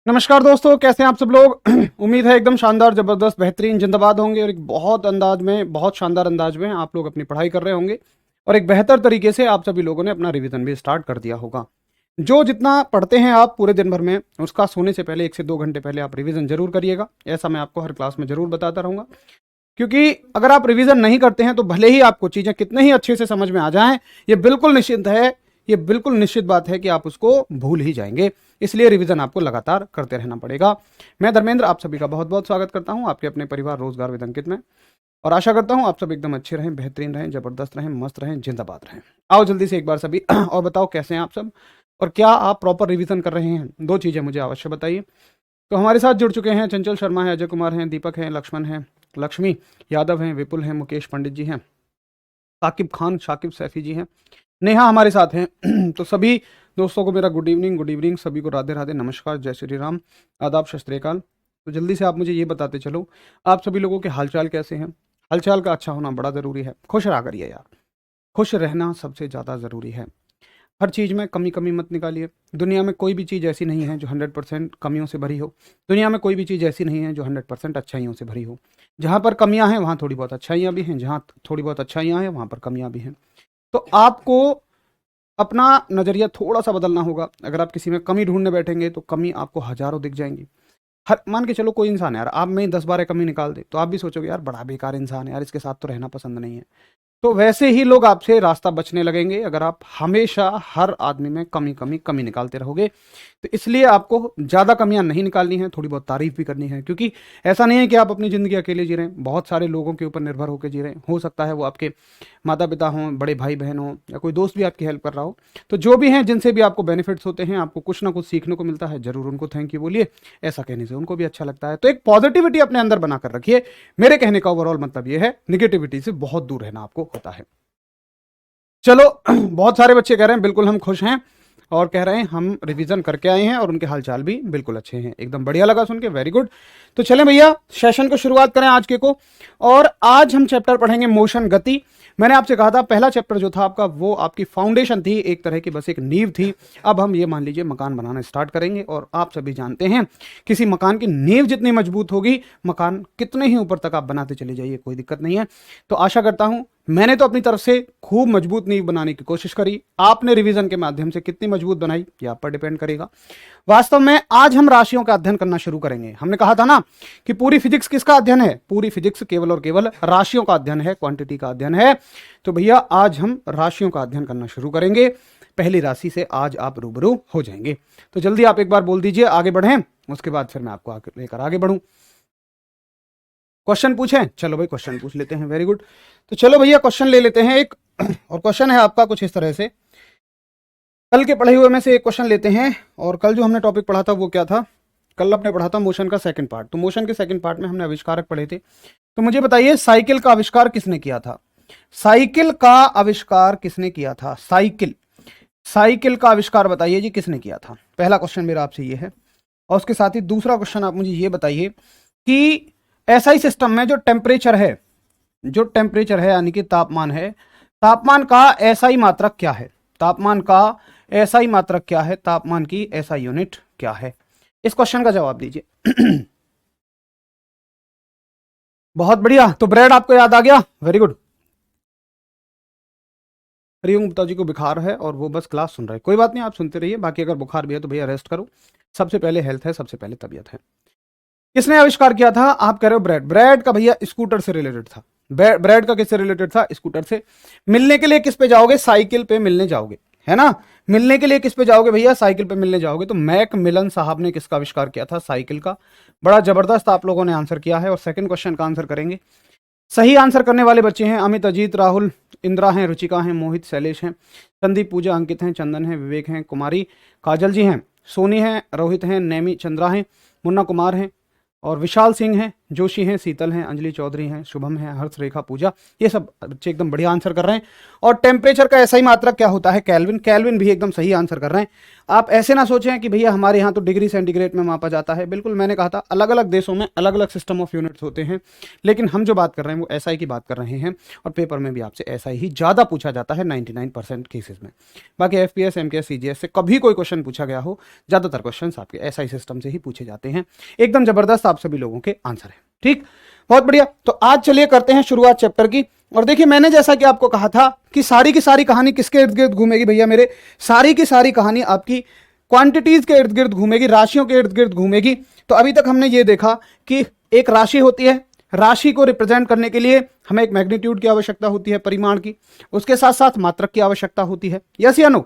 नमस्कार दोस्तों, कैसे हैं आप सब लोग। उम्मीद है एकदम शानदार, जबरदस्त, बेहतरीन, जिंदाबाद होंगे और एक बहुत शानदार अंदाज में आप लोग अपनी पढ़ाई कर रहे होंगे और एक बेहतर तरीके से आप सभी लोगों ने अपना रिवीजन भी स्टार्ट कर दिया होगा। जो जितना पढ़ते हैं आप पूरे दिन भर में, उसका सोने से पहले 1 से 2 घंटे पहले आप रिवीजन जरूर करिएगा। ऐसा मैं आपको हर क्लास में जरूर बताता रहूंगा, क्योंकि अगर आप रिवीजन नहीं करते हैं तो भले ही आपको चीजें कितने ही अच्छे से समझ में आ जाएं, ये बिल्कुल निश्चित बात है कि आप उसको भूल ही जाएंगे। इसलिए रिवीजन आपको लगातार करते रहना पड़ेगा। मैं धर्मेंद्र आप सभी का बहुत बहुत स्वागत करता हूं आपके अपने परिवार रोजगार विद अंकित में, और आशा करता हूं आप सब एकदम अच्छे रहें, बेहतरीन रहें, जबरदस्त रहें, मस्त रहें, जिंदाबाद रहें। आओ जल्दी से एक बार सभी और बताओ कैसे हैं आप सब, और क्या आप प्रॉपर रिवीजन कर रहे हैं। 2 चीजें मुझे अवश्य बताइए। तो हमारे साथ जुड़ चुके हैं चंचल शर्मा है, अजय कुमार हैं, दीपक हैं, लक्ष्मण हैं, लक्ष्मी यादव हैं, विपुल हैं, मुकेश पंडित जी हैं, साकिब खान, शाकिब सैफी जी हैं, नेहा हमारे साथ हैं। तो सभी दोस्तों को मेरा गुड इवनिंग, सभी को राधे राधे, नमस्कार, जय श्री राम, आदाब, शत श्री अकाल। तो जल्दी से आप मुझे ये बताते चलो, आप सभी लोगों के हालचाल कैसे हैं। हालचाल का अच्छा होना बड़ा ज़रूरी है। खुश रहा करिए यार, खुश रहना सबसे ज़्यादा ज़रूरी है। हर चीज़ में कमी कमी मत निकालिए। दुनिया में कोई भी चीज़ ऐसी नहीं है जो 100% कमियों से भरी हो। दुनिया में कोई भी चीज़ ऐसी नहीं है जो 100% अच्छाइयों से भरी हो। जहाँ पर कमियाँ हैं वहाँ थोड़ी बहुत अच्छाइयाँ भी हैं, जहाँ थोड़ी बहुत अच्छाइयाँ हैं वहाँ पर कमियाँ भी हैं। तो आपको अपना नज़रिया थोड़ा सा बदलना होगा। अगर आप किसी में कमी ढूंढने बैठेंगे तो कमी आपको हजारों दिख जाएंगी। हर मान के चलो कोई इंसान है यार, आप में 10-12 कमी निकाल दे तो आप भी सोचोगे यार बड़ा बेकार इंसान है यार, इसके साथ तो रहना पसंद नहीं है। तो वैसे ही लोग आपसे रास्ता बचने लगेंगे अगर आप हमेशा हर आदमी में कमी निकालते रहोगे। तो इसलिए आपको ज़्यादा कमियां नहीं निकालनी है, थोड़ी बहुत तारीफ भी करनी है, क्योंकि ऐसा नहीं है कि आप अपनी ज़िंदगी अकेले जी रहे हैं, बहुत सारे लोगों के ऊपर निर्भर होकर जी रहे हैं। हो सकता है वो आपके माता पिता हों, बड़े भाई बहन हों, या कोई दोस्त भी आपकी हेल्प कर रहा हो। तो जो भी हैं जिनसे भी आपको बेनिफिट्स होते हैं, आपको कुछ ना कुछ सीखने को मिलता है, जरूर उनको थैंक यू बोलिए। ऐसा कहने से उनको भी अच्छा लगता है। तो एक पॉजिटिविटी अपने अंदर बनाकर रखिए। मेरे कहने का ओवरऑल मतलब ये है, निगेटिविटी से बहुत दूर रहना आपको होता है। चलो बहुत सारे बच्चे कह रहे हैं बिल्कुल हम खुश हैं, और कह रहे हैं हम रिवीजन करके आए हैं और उनके हालचाल भी बिल्कुल अच्छे हैं। एकदम बढ़िया लगा सुन के, वेरी गुड। तो चलें भैया, सेशन को शुरुआत करें आज के को। और आज हम चैप्टर पढ़ेंगे मोशन, गति। मैंने आपसे कहा था पहला चैप्टर जो था आपका वो आपकी फाउंडेशन थी, एक तरह की बस एक नींव थी। अब हम ये मान लीजिए मकान बनाना स्टार्ट करेंगे, और आप सभी जानते हैं किसी मकान की नींव जितनी मजबूत होगी, मकान कितने ही ऊपर तक आप बनाते चले जाइए, कोई दिक्कत नहीं है। तो आशा करता हूं, मैंने तो अपनी तरफ से खूब मजबूत नींव बनाने की कोशिश करी, आपने रिवीजन के माध्यम से कितनी मजबूत बनाई ये आप पर डिपेंड करेगा। वास्तव में आज हम राशियों का अध्ययन करना शुरू करेंगे। हमने कहा था ना कि पूरी फिजिक्स किसका अध्ययन है, पूरी फिजिक्स केवल और केवल राशियों का अध्ययन है, क्वांटिटी का अध्ययन है। तो भैया आज हम राशियों का अध्ययन करना शुरू करेंगे। पहली राशि से आज आप रूबरू हो जाएंगे। तो जल्दी आप एक बार बोल दीजिए, आगे बढ़ें, उसके बाद फिर मैं आपको लेकर आगे बढ़ूं। क्वेश्चन पूछें? चलो भाई क्वेश्चन पूछ लेते हैं, वेरी गुड। तो चलो भैया क्वेश्चन ले लेते हैं एक, और क्वेश्चन है आपका कुछ इस तरह से। कल के पढ़े हुए में से एक क्वेश्चन लेते हैं। और कल जो हमने टॉपिक पढ़ा था वो क्या था? कल आपने पढ़ा था मोशन का सेकंड पार्ट। तो मोशन के सेकंड पार्ट में हमने आविष्कारक पढ़े थे। तो मुझे बताइए साइकिल का आविष्कार किसने किया था? साइकिल का आविष्कार किसने किया था? साइकिल का आविष्कार बताइए जी, किसने किया था? पहला क्वेश्चन मेरा आपसे ये है। और उसके साथ ही दूसरा क्वेश्चन आप मुझे ये बताइए कि एसआई सिस्टम में जो टेम्परेचर है यानी कि तापमान है, तापमान का एसआई मात्रक क्या है? तापमान का एसआई मात्रक क्या है? तापमान की एसआई यूनिट क्या है? इस क्वेश्चन का जवाब दीजिए। बहुत बढ़िया, तो ब्रेड आपको याद आ गया, वेरी गुड। हरिओम गुप्ता जी को बुखार है और वो बस क्लास सुन रहे हैं, कोई बात नहीं, आप सुनते रहिए। बाकी अगर बुखार भी है तो भैया रेस्ट करो। सबसे पहले हेल्थ है, सबसे पहले तबीयत है। किसने आविष्कार किया था? आप कह रहे हो ब्रेड। ब्रेड का भैया स्कूटर से रिलेटेड था। ब्रेड का किससे रिलेटेड था? स्कूटर से। मिलने के लिए किस पे जाओगे? साइकिल पे मिलने जाओगे, है ना। मिलने के लिए किस पे जाओगे भैया? साइकिल पे मिलने जाओगे। तो मैक मिलन साहब ने किसका आविष्कार किया था? साइकिल का। बड़ा जबरदस्त आप लोगों ने आंसर किया है। और सेकंड क्वेश्चन का आंसर करेंगे। सही आंसर करने वाले बच्चे हैं अमित, अजीत, राहुल, इंदिरा हैं, रुचिका हैं, मोहित, शैलेश हैं, संदीप, पूजा, अंकित हैं, चंदन हैं, विवेक हैं, कुमारी, काजल जी हैं, सोनी हैं, रोहित हैं, नेमी, चंद्रा हैं, मुन्ना कुमार हैं, और विशाल सिंह हैं, जोशी हैं, शीतल हैं, अंजलि चौधरी हैं, शुभम हैं, हर्ष रेखा, पूजा, ये सब बच्चे एकदम बढ़िया आंसर कर रहे हैं। और टेम्परेचर का ऐसा ही मात्रक क्या होता है? केल्विन। केल्विन भी एकदम सही आंसर कर रहे हैं। आप ऐसे ना सोचें कि भैया हमारे यहाँ तो डिग्री सेंटीग्रेड में मापा जाता है। बिल्कुल, मैंने कहा था अलग अलग देशों में अलग अलग सिस्टम ऑफ यूनिट्स होते हैं, लेकिन हम जो बात कर रहे हैं वो एसआई की बात कर रहे हैं, और पेपर में भी आपसे एसआई ही ज़्यादा पूछा जाता है 99% केसेस में। बाकी एफपीएस, एमकेएस, सीजीएस से कभी कोई क्वेश्चन पूछा गया हो, ज़्यादातर क्वेश्चन आपके एसआई सिस्टम से ही पूछे जाते हैं। एकदम जबरदस्त आप सभी लोगों के आंसर है। ठीक, बहुत बढ़िया। तो आज चलिए करते हैं शुरुआत चैप्टर की। और देखिए, मैंने जैसा कि आपको कहा था कि सारी की सारी कहानी किसके इर्द गिर्द घूमेगी भैया मेरे? सारी की सारी कहानी आपकी क्वांटिटीज के इर्द गिर्द घूमेगी, राशियों के इर्द गिर्द घूमेगी। तो अभी तक हमने ये देखा कि एक राशि होती है, राशि को रिप्रेजेंट करने के लिए हमें एक मैग्नीट्यूड की आवश्यकता होती है, परिमाण की, उसके साथ साथ मात्रक की आवश्यकता होती है, यस या नो?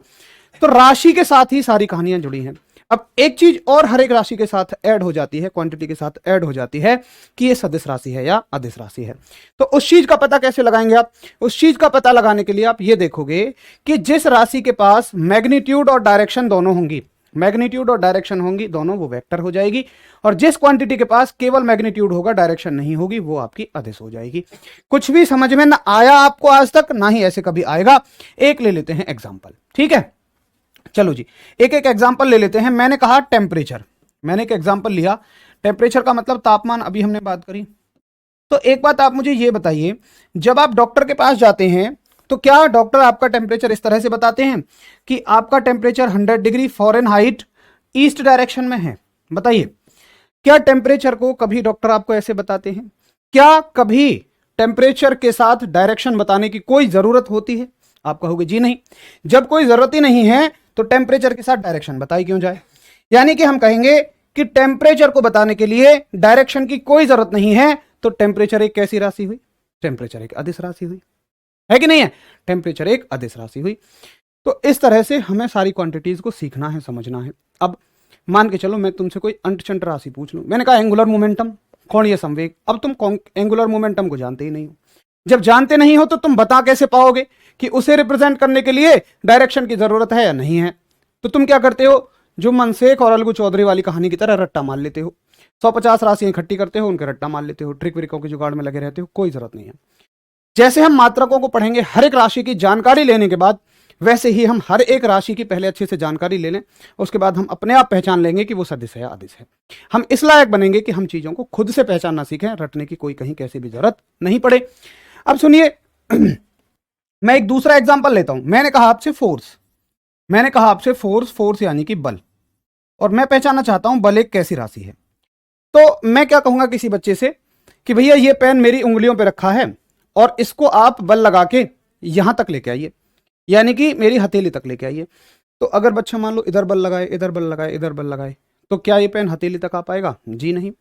तो राशि के साथ ही सारी कहानियां जुड़ी हैं। अब एक चीज और हर एक राशि के साथ ऐड हो जाती है, क्वांटिटी के साथ ऐड हो जाती है कि ये सदिश राशि है या अदिश राशि है। तो उस चीज का पता कैसे लगाएंगे आप? उस चीज का पता लगाने के लिए आप ये देखोगे कि जिस राशि के पास मैग्नीट्यूड और डायरेक्शन दोनों होंगी, मैग्नीट्यूड और डायरेक्शन होंगी दोनों, वो वेक्टर हो जाएगी। और जिस क्वांटिटी के पास केवल मैग्नीट्यूड होगा, डायरेक्शन नहीं होगी, वो आपकी अदिश हो जाएगी। कुछ भी समझ में ना आया आपको आज तक, ना ही ऐसे कभी आएगा। एक ले लेते हैं एग्जाम्पल, ठीक है? चलो जी, एक एक एग्जाम्पल ले लेते हैं। मैंने कहा टेम्परेचर, मैंने एक एग्जाम्पल लिया। टेम्परेचर का मतलब तापमान, अभी हमने बात करी। तो एक बात आप मुझे ये बताइए, जब आप डॉक्टर के पास जाते हैं तो क्या डॉक्टर आपका टेम्परेचर इस तरह से बताते हैं कि आपका temperature 100 degree Fahrenheit east direction में है? बताइए, क्या टेम्परेचर को कभी डॉक्टर आपको ऐसे बताते हैं? क्या कभी टेम्परेचर के साथ डायरेक्शन बताने की कोई जरूरत होती है? आप कहोगे जी नहीं। जब कोई जरूरत ही नहीं है तो टेम्परेचर के साथ डायरेक्शन बताई क्यों जाए? यानी कि हम कहेंगे कि टेम्परेचर को बताने के लिए डायरेक्शन की कोई जरूरत नहीं है। तो टेम्परेचर एक कैसी राशि हुई? टेम्परेचर एक अदिश राशि हुई, है कि नहीं है? टेम्परेचर एक अदिश राशि हुई। तो इस तरह से हमें सारी क्वांटिटीज को सीखना है, समझना है। अब मान के चलो मैं तुमसे कोई अंट-शंट राशि पूछ लूं, मैंने कहा एंगुलर मोमेंटम, कोणीय संवेग। अब तुम एंगुलर मोमेंटम को जानते ही नहीं हो। जब जानते नहीं हो तो तुम बता कैसे पाओगे कि उसे रिप्रेजेंट करने के लिए डायरेक्शन की जरूरत है या नहीं है? तो तुम क्या करते हो? जो मनसेख और अलगू चौधरी वाली कहानी की तरह रट्टा मार लेते हो। 150 राशियां इकट्ठी करते हो, उनके रट्टा मार लेते हो, ट्रिक विरिकों के जुगाड़ में लगे रहते हो। कोई जरूरत नहीं है। जैसे हम मात्रकों को पढ़ेंगे हर एक राशि की जानकारी लेने के बाद, वैसे ही हम हर एक राशि की पहले अच्छे से जानकारी ले लें, उसके बाद हम अपने आप पहचान लेंगे कि वो सदिश है या अदिश है। हम इस लायक बनेंगे कि हम चीजों को खुद से पहचानना सीखें, रटने की कोई कहीं कैसे भी जरूरत नहीं पड़े। अब सुनिए, मैं एक दूसरा एग्जांपल लेता हूं। मैंने कहा आपसे फोर्स, मैंने कहा आपसे फोर्स यानी कि बल, और मैं पहचानना चाहता हूं बल एक कैसी राशि है। तो मैं क्या कहूंगा किसी बच्चे से कि भैया ये पेन मेरी उंगलियों पे रखा है और इसको आप बल लगा के यहां तक लेके आइए, यानी कि मेरी हथेली तक लेके आइए। तो अगर बच्चा मान लो इधर बल लगाए, इधर बल लगाए, इधर बल लगाए, तो क्या ये पेन हथेली तक आ पाएगा? जी नहीं।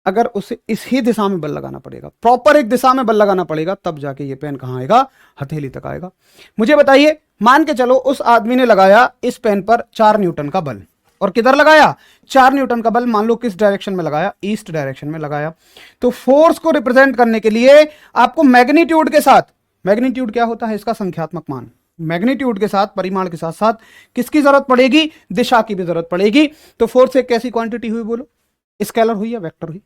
अगर उसे इस ही दिशा में बल लगाना पड़ेगा, प्रॉपर एक दिशा में बल लगाना पड़ेगा, तब जाके ये पेन कहां आएगा? हथेली तक आएगा। मुझे बताइए, मान के चलो उस आदमी ने लगाया इस पेन पर 4 न्यूटन का बल, और किधर लगाया? 4 न्यूटन का बल। मान लो किस डायरेक्शन में लगाया? ईस्ट डायरेक्शन में लगाया। तो फोर्स को रिप्रेजेंट करने के लिए आपको मैग्नीट्यूड के साथ, मैग्नीट्यूड क्या होता है? इसका संख्यात्मक मान। मैग्नीट्यूड के साथ, परिमाण के साथ साथ किसकी जरूरत पड़ेगी? दिशा की भी जरूरत पड़ेगी। तो फोर्स एक कैसी क्वांटिटी हुई बोलो? स्केलर हुई या वेक्टर हुई?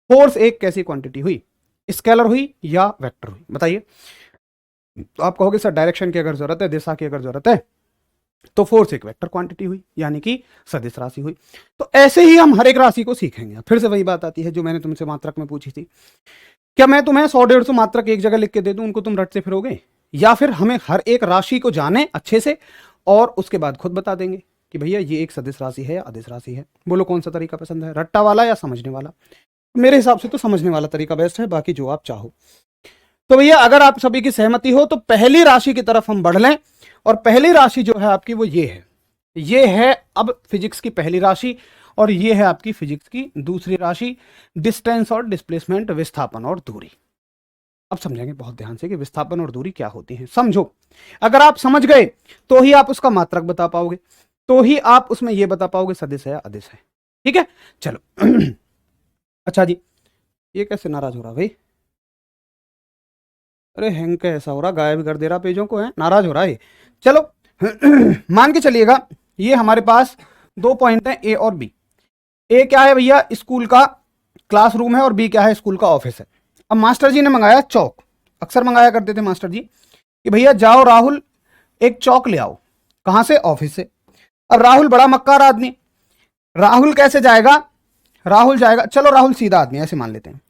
फोर्स एक कैसी क्वांटिटी हुई? स्केलर हुई या वेक्टर हुई? बताइए। तो आप कहोगे सर डायरेक्शन की अगर जरूरत है, दिशा की अगर जरूरत है, तो फोर्स एक वेक्टर क्वांटिटी हुई, यानी कि सदिश राशि हुई। तो ऐसे ही हम हर एक राशि को सीखेंगे। फिर से वही बात आती है जो मैंने तुमसे मात्रक में पूछी थी। क्या मैं तुम्हें 100-150 मात्रक एक जगह लिख के दे दूं, उनको तुम रटते फिरोगे? या फिर हमें हर एक राशि को जाने अच्छे से और उसके बाद खुद बता देंगे कि भैया ये एक सदिश राशि है या अदिश राशि है? बोलो कौन सा तरीका पसंद है, रट्टा वाला या समझने वाला? मेरे हिसाब से तो समझने वाला तरीका बेस्ट है, बाकी जो आप चाहो। तो भैया अगर आप सभी की सहमति हो तो पहली राशि की तरफ हम बढ़ लें। और पहली राशि जो है आपकी वो ये है, ये है अब फिजिक्स की पहली राशि, और ये है आपकी फिजिक्स की दूसरी राशि, डिस्टेंस और डिस्प्लेसमेंट, विस्थापन और दूरी। अब समझेंगे बहुत ध्यान से कि विस्थापन और दूरी क्या होती है। समझो, अगर आप समझ गए तो ही आप उसका मात्रक बता पाओगे, तो ही आप उसमें यह बता पाओगे सदिश है या अदिश है। ठीक है, चलो। अच्छा जी, ये कैसे नाराज हो रहा भाई? अरे हैंग कैसा हो रहा, गायब कर दे रहा पेजों को, है नाराज हो रहा है। चलो मान के चलिएगा ये हमारे पास 2 पॉइंट हैं, ए और बी। ए क्या है भैया? स्कूल का क्लासरूम है और बी क्या है, स्कूल का ऑफिस है। अब मास्टर जी ने मंगाया चौक, अक्सर मंगाया करते थे मास्टर जी कि भैया जाओ राहुल एक चौक ले आओ। कहां से, ऑफिस से। अब राहुल बड़ा मक्कार आदमी, राहुल कैसे जाएगा, राहुल जाएगा, चलो राहुल सीधा आदमी ऐसे मान लेते हैं,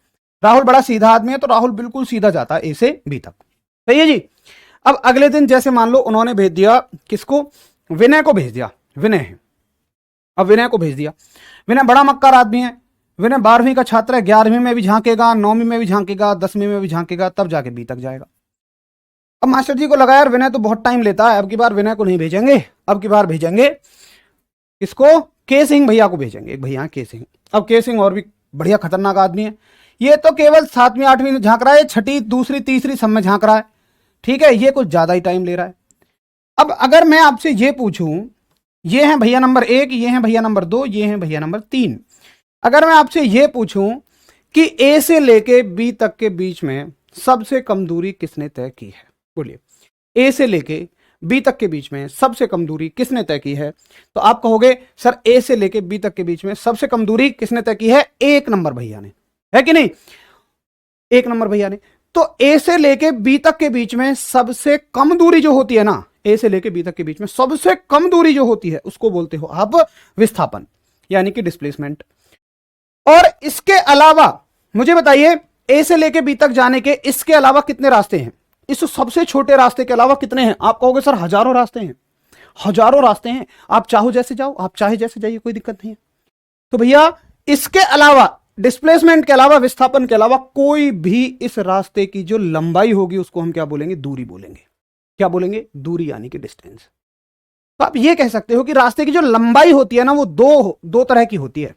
राहुल बड़ा सीधा आदमी है तो राहुल बिल्कुल सीधा जाता है ए से बी तक। सही है जी। अब अगले दिन जैसे मान लो उन्होंने भेज दिया किसको, विनय को भेज दिया, विनय है, अब विनय को भेज दिया। विनय बड़ा मक्कार आदमी है, विनय 12वीं का छात्र है, 11वीं में भी झांकेगा, 9वीं में भी झांकेगा, 10वीं में भी झांकेगा, तब जाके बी तक जाएगा। अब मास्टर जी को लगा यार विनय तो बहुत टाइम लेता है, अब की बार विनय को नहीं भेजेंगे, अब की बार भेजेंगे किसको, के सिंह भैया को भेजेंगे, एक भैया के सिंह। अब के सिंह और भी बढ़िया खतरनाक आदमी है, ये तो केवल 7वीं 8वीं में झांक रहा है, छठी दूसरी तीसरी सब में झांक रहा है, ठीक है, ये कुछ ज्यादा ही टाइम ले रहा है। अब अगर मैं आपसे ये पूछूं, ये है भैया नंबर 1, ये है भैया नंबर 2, ये है भैया नंबर 3, अगर मैं आपसे ये पूछूं कि ए से लेके बी तक के बीच में सबसे कम दूरी किसने तय की है, बोलिए, ए से लेके बी तक के बीच में सबसे कम दूरी किसने तय की है, तो आप कहोगे सर ए से लेके बी तक के बीच में सबसे कम दूरी किसने तय की है, 1 नंबर भैया ने, है कि नहीं, 1 नंबर भैया ने। तो ए से लेके बी तक के बीच में सबसे कम दूरी जो होती है ना, ए से लेके बी तक के बीच में सबसे कम दूरी जो होती है उसको बोलते हो आप विस्थापन, यानी कि डिस्प्लेसमेंट। और इसके अलावा मुझे बताइए ए से लेके बी तक जाने के इसके अलावा कितने रास्ते हैं, इस सबसे छोटे रास्ते के अलावा कितने हैं, आप कहोगे सर हजारों रास्ते हैं, हजारों रास्ते हैं, आप चाहो जैसे जाओ, आप चाहे जैसे जाइए, कोई दिक्कत नहीं है। तो भैया इसके अलावा, डिस्प्लेसमेंट के अलावा, विस्थापन के अलावा कोई भी इस रास्ते की जो लंबाई होगी उसको हम क्या बोलेंगे, दूरी बोलेंगे। क्या बोलेंगे, दूरी यानी कि डिस्टेंस। तो आप ये कह सकते हो कि रास्ते की जो लंबाई होती है ना वो दो तरह की होती है।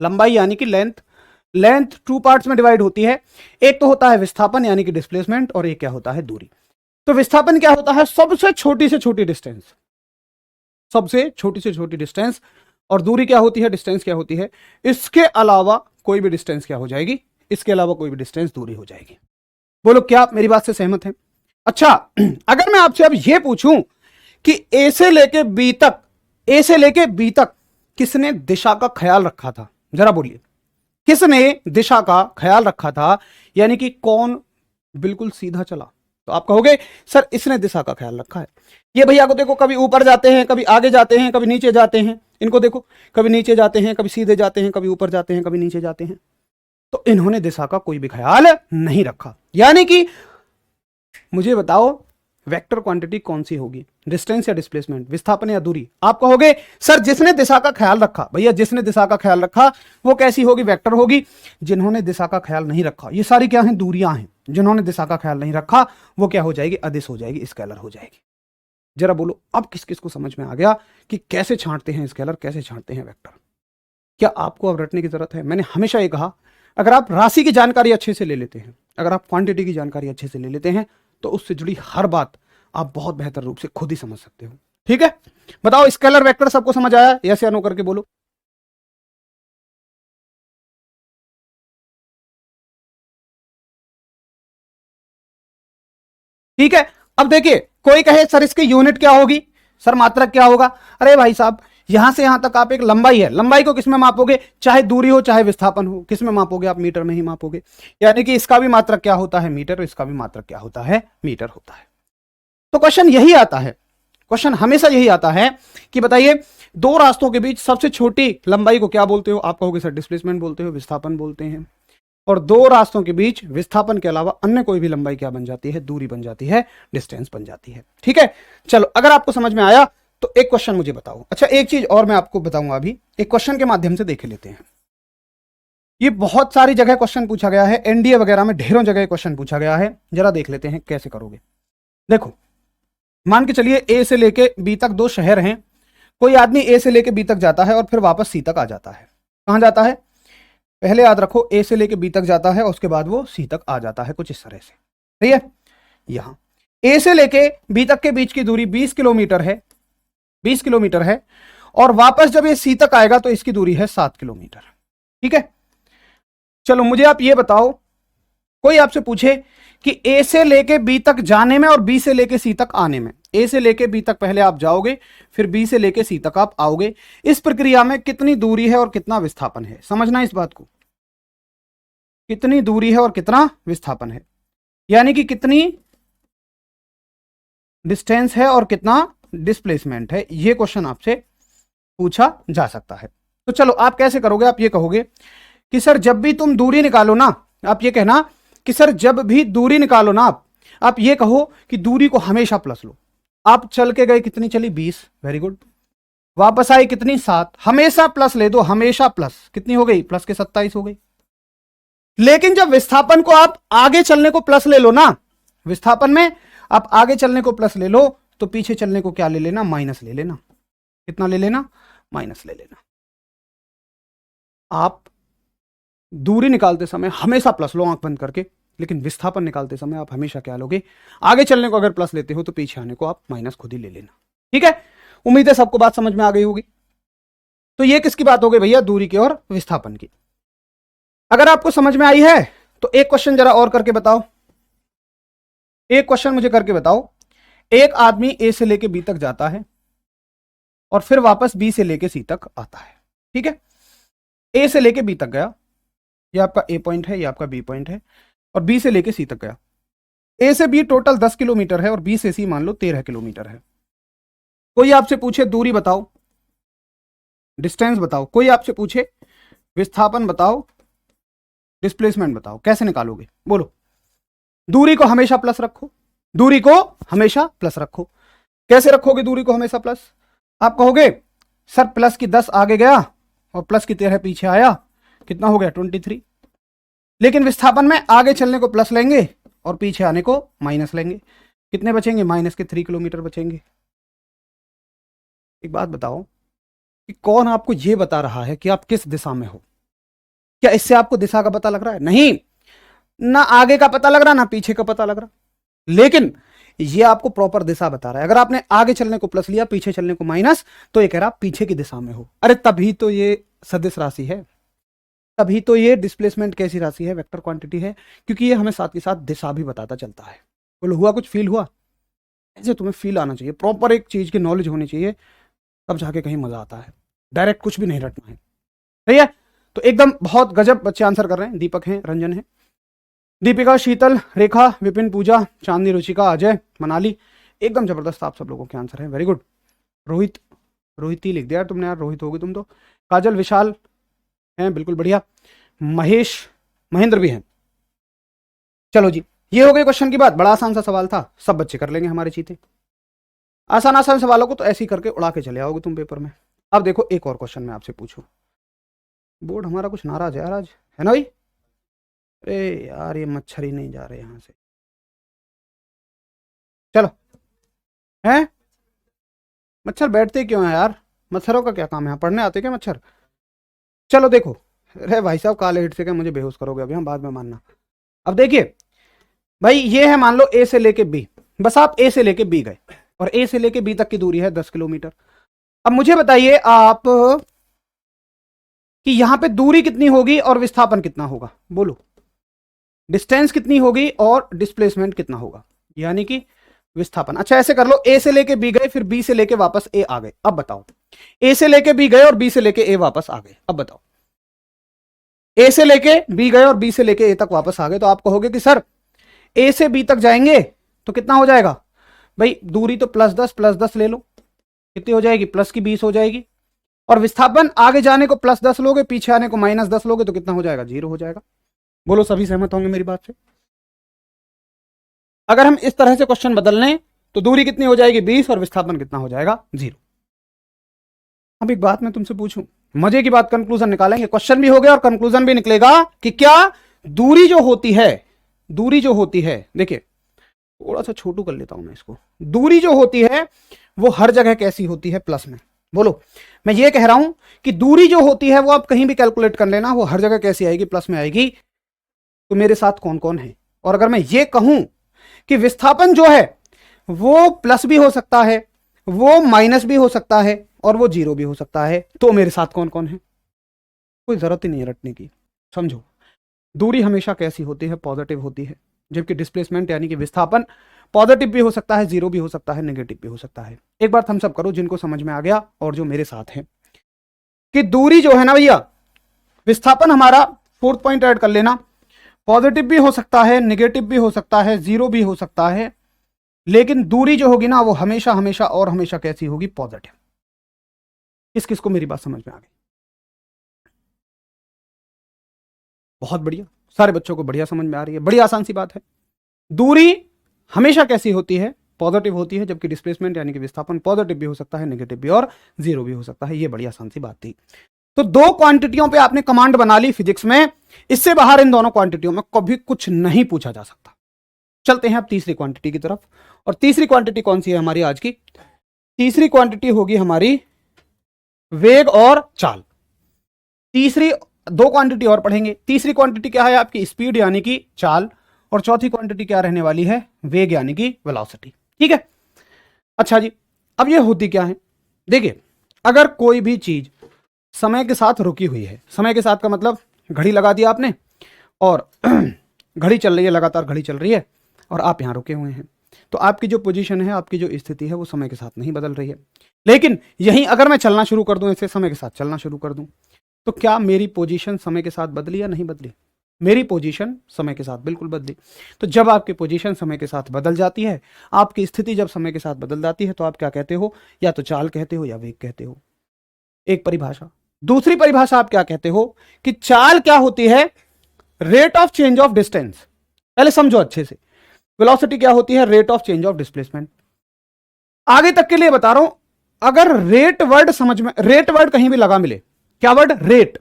लंबाई यानी कि लेंथ, लेंथ 2 पार्ट्स में डिवाइड होती है, एक तो होता है विस्थापन यानी कि डिस्प्लेसमेंट, और एक क्या होता है, दूरी। तो विस्थापन क्या होता है, सबसे छोटी से छोटी डिस्टेंस, सबसे छोटी से छोटी डिस्टेंस, और दूरी क्या होती है, डिस्टेंस क्या होती है, इसके अलावा कोई भी डिस्टेंस क्या हो जाएगी, इसके अलावा कोई भी डिस्टेंस दूरी हो जाएगी। बोलो क्या आप मेरी बात से सहमत हैं। अच्छा, अगर मैं आपसे अब यह पूछूं कि ए से लेके बी तक, ए से लेके बी तक किसने दिशा का ख्याल रखा था, जरा बोलिए, किसने दिशा का ख्याल रखा था, यानी कि कौन बिल्कुल सीधा चला, तो आप कहोगे सर इसने दिशा का ख्याल रखा है। ये भैया को देखो, कभी ऊपर जाते हैं, कभी आगे जाते हैं, कभी नीचे जाते हैं, इनको देखो, कभी नीचे जाते हैं, कभी सीधे जाते हैं, कभी ऊपर जाते हैं, कभी नीचे जाते हैं, तो इन्होंने दिशा का कोई भी ख्याल नहीं रखा। यानी कि मुझे बताओ वेक्टर क्वांटिटी कौन सी होगी, डिस्टेंस या डिस्प्लेसमेंट, विस्थापन या दूरी। आप कहोगे सर जिसने दिशा का ख्याल रखा, भैया जिसने दिशा का ख्याल रखा वो कैसी होगी, वेक्टर होगी। जिन्होंने दिशा का ख्याल नहीं रखा, ये सारी क्या हैं, दूरियां हैं, जिन्होंने दिशा का ख्याल नहीं रखा वो क्या हो जाएगी, अदिश हो जाएगी, स्केलर हो जाएगी। जरा बोलो अब किस किस को समझ में आ गया कि कैसे छांटते हैं स्केलर, कैसे छांटते हैं वेक्टर। क्या आपको अब रटने की जरूरत है। मैंने हमेशा ये कहा, अगर आप राशि की जानकारी अच्छे से ले लेते हैं, अगर आप क्वांटिटी की जानकारी अच्छे से ले लेते हैं, तो उससे जुड़ी हर बात आप बहुत बेहतर रूप से खुद ही समझ सकते हो। ठीक है, बताओ स्केलर वेक्टर सबको समझ आया, यस या नो करके बोलो। ठीक है, अब देखिए कोई कहे सर इसकी यूनिट क्या होगी, सर मात्रक क्या होगा। अरे भाई साहब, यहां से यहां तक आप एक लंबाई है, लंबाई को किसमें मापोगे, चाहे दूरी हो चाहे विस्थापन हो, किसमें मापोगे आप, मीटर में ही मापोगे। यानी कि इसका भी मात्रक क्या होता है, मीटर, इसका भी मात्रक क्या होता है, मीटर होता है। तो क्वेश्चन यही आता है, क्वेश्चन हमेशा यही आता है कि बताइए दो रास्तों के बीच सबसे छोटी लंबाई को क्या बोलते हो, आप कहोगे सर डिस्प्लेसमेंट बोलते हो, विस्थापन बोलते हैं। और दो रास्तों के बीच विस्थापन के अलावा अन्य कोई भी लंबाई क्या बन जाती है, दूरी बन जाती है, डिस्टेंस बन जाती है। ठीक है, चलो अगर आपको समझ में आया तो एक क्वेश्चन मुझे बताओ। अच्छा, एक चीज और मैं आपको बताऊंगा, अभी एक क्वेश्चन के माध्यम से देख लेते हैं। ये बहुत सारी जगह क्वेश्चन पूछा गया है, एनडीए वगैरह में ढेरों जगह क्वेश्चन पूछा गया है, जरा देख लेते हैं कैसे करोगे। देखो, मान के चलिए ए से लेके बी तक दो शहर हैं, कोई आदमी ए से लेके बी तक जाता है और फिर वापस सी तक आ जाता है। कहां जाता है, पहले याद रखो, ए से लेके बी तक जाता है, उसके बाद वो सी तक आ जाता है, कुछ इस तरह से। सही है, यहां ए से लेके बी तक के बीच की दूरी 20 किलोमीटर है, 20 किलोमीटर है, और वापस जब ये सी तक आएगा तो इसकी दूरी है 7 किलोमीटर। ठीक है, चलो मुझे आप ये बताओ, कोई आपसे पूछे कि ए से लेके बी तक जाने में और बी से लेके सी तक आने में, ए से लेके बी तक पहले आप जाओगे, फिर बी से लेके सी तक आप आओगे, इस प्रक्रिया में कितनी दूरी है और कितना विस्थापन है, समझना इस बात को। कितनी दूरी है और कितना विस्थापन है, यानी कि कितनी डिस्टेंस है और कितना डिस्प्लेसमेंट है, ये क्वेश्चन आपसे पूछा जा सकता है। तो चलो आप कैसे करोगे, आप ये कहोगे कि सर जब भी तुम दूरी निकालो ना, आप ये कहना कि सर जब भी दूरी निकालो ना, आप ये कहो कि दूरी को हमेशा प्लस लो। आप चल के गए, कितनी चली 20, वेरी गुड। वापस आई कितनी 7, हमेशा प्लस ले दो, हमेशा प्लस, कितनी हो गई प्लस के 27 हो गई। लेकिन जब विस्थापन को आप आगे चलने को प्लस ले लो ना, विस्थापन में आप आगे चलने को प्लस ले लो, तो पीछे चलने को क्या ले लेना, माइनस ले लेना। कितना ले लेना, माइनस ले लेना। आप दूरी निकालते समय हमेशा प्लस लो आंख बंद करके, लेकिन विस्थापन निकालते समय आप हमेशा क्या लोगे, आगे चलने को अगर प्लस लेते हो तो पीछे आने को आप माइनस खुद ही ले लेना। ठीक है, उम्मीद है सबको बात समझ में आ गई होगी। तो ये किसकी बात हो गई भैया, दूरी की और विस्थापन की। अगर आपको समझ में आई है तो एक क्वेश्चन जरा और करके बताओ, एक क्वेश्चन मुझे करके बताओ। एक आदमी ए से लेके बी तक जाता है और फिर वापस बी से लेके सी तक आता है। ठीक है, ए से लेके बी तक गया, ये आपका ए पॉइंट है, ये आपका बी पॉइंट है, और बी से लेके सी तक गया। ए से बी टोटल 10 किलोमीटर है और बी से सी मान लो 13 किलोमीटर है। कोई आपसे पूछे दूरी बताओ, डिस्टेंस बताओ, कोई आपसे पूछे विस्थापन बताओ, डिस्प्लेसमेंट बताओ, कैसे निकालोगे बोलो। दूरी को हमेशा प्लस रखो, दूरी को हमेशा प्लस रखो। कैसे रखोगे दूरी को हमेशा प्लस, आप कहोगे सर प्लस की 10 आगे गया और प्लस की 13 पीछे आया, कितना हो गया 23। लेकिन विस्थापन में आगे चलने को प्लस लेंगे और पीछे आने को माइनस लेंगे, कितने बचेंगे, माइनस के 3 किलोमीटर बचेंगे। एक बात बताओ कि कौन आपको यह बता रहा है कि आप किस दिशा में हो, क्या इससे आपको दिशा का पता लग रहा है, नहीं, ना आगे का पता लग रहा ना पीछे का पता लग रहा, लेकिन ये आपको प्रॉपर दिशा बता रहा है। अगर आपने आगे चलने को प्लस लिया, पीछे चलने को माइनस, तो ये कह रहा पीछे की दिशा में हो। अरे तभी तो ये सदिश राशि है, तभी तो ये डिस्प्लेसमेंट कैसी राशि है, वेक्टर क्वांटिटी है, क्योंकि ये हमें साथ के साथ दिशा भी बताता चलता है। बोलो हुआ कुछ, फील हुआ, ऐसे तुम्हें फील आना चाहिए, प्रॉपर एक चीज की नॉलेज होनी चाहिए, तब जाके कहीं मजा आता है, डायरेक्ट कुछ भी नहीं रटना है। सही है, तो एकदम बहुत गजब बच्चे आंसर कर रहे हैं। दीपक हैं, रंजन है, दीपिका, शीतल, रेखा, विपिन, पूजा, चांदनी, रुचिका, अजय, मनाली, एकदम जबरदस्त आप सब लोगों के आंसर है, वेरी गुड। रोहित, रोहिती लिख दिया यार तुमने, यार रोहित होगी तुम तो। काजल, विशाल हैं, बिल्कुल बढ़िया। महेश, महेंद्र भी हैं। चलो जी, ये हो गई क्वेश्चन की बात, बड़ा आसान सा सवाल था, सब बच्चे कर लेंगे हमारे चीते। आसान आसान सवालों को तो ऐसे ही करके उड़ा के चले आओगे तुम पेपर में। अब देखो एक और क्वेश्चन मैं आपसे पूछूं, बोर्ड हमारा कुछ नाराज है यार आज, है ना भाई। अरे यार ये मच्छर ही नहीं जा रहे यहां से, चलो। हैं मच्छर बैठते क्यों हैं यार, मच्छरों का क्या काम है, यहाँ पढ़ने आते क्या मच्छर। चलो देखो, अरे भाई साहब काले हिट से क्या मुझे बेहोश करोगे अभी, हम बाद में मानना। अब देखिए भाई, ये है मान लो ए से लेके बी, बस आप ए से लेके बी गए और ए से लेके बी तक की दूरी है 10 किलोमीटर। अब मुझे बताइए आप कि यहां पे दूरी कितनी होगी और विस्थापन कितना होगा, बोलो। डिस्टेंस कितनी होगी और डिस्प्लेसमेंट कितना होगा, यानी कि विस्थापन। अच्छा ऐसे कर लो, ए से लेके बी गए, फिर बी से लेके वापस ए आ गए, अब बताओ। ए से लेके बी गए और बी से लेके ए वापस आ गए, अब बताओ। ए से लेके बी गए और बी से लेके ए तक वापस आ गए, तो आप कहोगे कि सर ए से बी तक जाएंगे तो कितना हो जाएगा भाई, दूरी तो प्लस 10 ले लो, कितनी हो जाएगी, प्लस की 20 हो जाएगी। और विस्थापन आगे जाने को प्लस 10 लोगे, पीछे आने को माइनस 10 लोगे, तो कितना हो जाएगा, 0 हो जाएगा। बोलो सभी सहमत होंगे मेरी बात से। अगर हम इस तरह से क्वेश्चन बदल लें तो दूरी कितनी हो जाएगी 20 और विस्थापन कितना हो जाएगा 0। अब एक बात मैं तुमसे पूछूं, मजे की बात, कंक्लूजन निकालेंगे, क्वेश्चन भी हो गया और कंक्लूजन भी निकलेगा कि क्या दूरी जो होती है, दूरी जो होती है, देखिए थोड़ा सा छोटू कर लेता हूं मैं इसको, दूरी जो होती है वो हर जगह कैसी होती है, प्लस में। बोलो, मैं ये कह रहा हूं कि दूरी जो होती है वो आप कहीं भी कैलकुलेट कर लेना, वो हर जगह कैसी आएगी, प्लस में आएगी। तो मेरे साथ कौन कौन है, और अगर मैं ये कहूं कि विस्थापन जो है वो प्लस भी हो सकता है, वो माइनस भी हो सकता है और वो 0 भी हो सकता है, तो मेरे साथ कौन कौन है, कोई जरूरत ही नहीं है रटने की। समझो, दूरी हमेशा कैसी होती है, पॉजिटिव होती है, जबकि डिस्प्लेसमेंट यानी कि विस्थापन पॉजिटिव भी हो सकता है, 0 भी हो सकता है, नेगेटिव भी हो सकता है। एक बार थम्स अप करो जिनको समझ में आ गया और जो मेरे साथ है, कि दूरी जो है ना भैया, विस्थापन हमारा, फोर्थ पॉइंट ऐड कर लेना, पॉजिटिव भी हो सकता है, नेगेटिव भी हो सकता है, जीरो भी हो सकता है, लेकिन दूरी जो होगी ना वो हमेशा हमेशा और हमेशा कैसी होगी? पॉजिटिव। किस किस को मेरी बात समझ में आ गई? बहुत बढ़िया, सारे बच्चों को बढ़िया समझ में आ रही है। बड़ी आसान सी बात है। दूरी हमेशा कैसी होती है? पॉजिटिव होती है, जबकि डिस्प्लेसमेंट यानी कि विस्थापन पॉजिटिव भी हो सकता है, नेगेटिव भी और जीरो भी हो सकता है। ये बड़ी आसान सी बात थी। तो दो क्वांटिटियों पे आपने कमांड बना ली फिजिक्स में, इससे बाहर इन दोनों क्वांटिटियों में कभी कुछ नहीं पूछा जा सकता। चलते हैं अब तीसरी क्वांटिटी की तरफ। और तीसरी क्वांटिटी कौन सी है हमारी आज की? तीसरी क्वांटिटी होगी हमारी वेग और चाल। तीसरी दो क्वांटिटी और पढ़ेंगे। तीसरी क्वांटिटी क्या है आपकी? स्पीड यानी कि चाल। और चौथी क्वांटिटी क्या रहने वाली है? वेग यानी कि वेलोसिटी। ठीक है, अच्छा जी, अब ये होती क्या है? देखिए, अगर कोई भी चीज समय के साथ रुकी हुई है, समय के साथ का मतलब घड़ी लगा दिया आपने और घड़ी चल रही है, लगातार घड़ी चल रही है और आप यहां रुके हुए हैं, तो आपकी जो पोजीशन है, आपकी जो स्थिति है वो समय के साथ नहीं बदल रही है। लेकिन यहीं अगर मैं चलना शुरू कर दूं, ऐसे समय के साथ चलना शुरू कर दूं, तो क्या मेरी पोजीशन समय के साथ बदली या नहीं बदली? मेरी पोजीशन समय के साथ बिल्कुल बदली। तो जब आपकी पोजीशन समय के साथ बदल जाती है, आपकी स्थिति जब समय के साथ बदल जाती है, तो आप क्या कहते हो? या तो चाल कहते हो या वेग कहते हो। एक परिभाषा। दूसरी परिभाषा आप क्या कहते हो कि चाल क्या होती है? Rate of change of distance. पहले समझो अच्छे से। वेलोसिटी क्या होती है? Rate of change of displacement. आगे तक के लिए बता रहा हूं, अगर रेट वर्ड समझ में, रेट वर्ड कहीं भी लगा मिले, क्या वर्ड? रेट।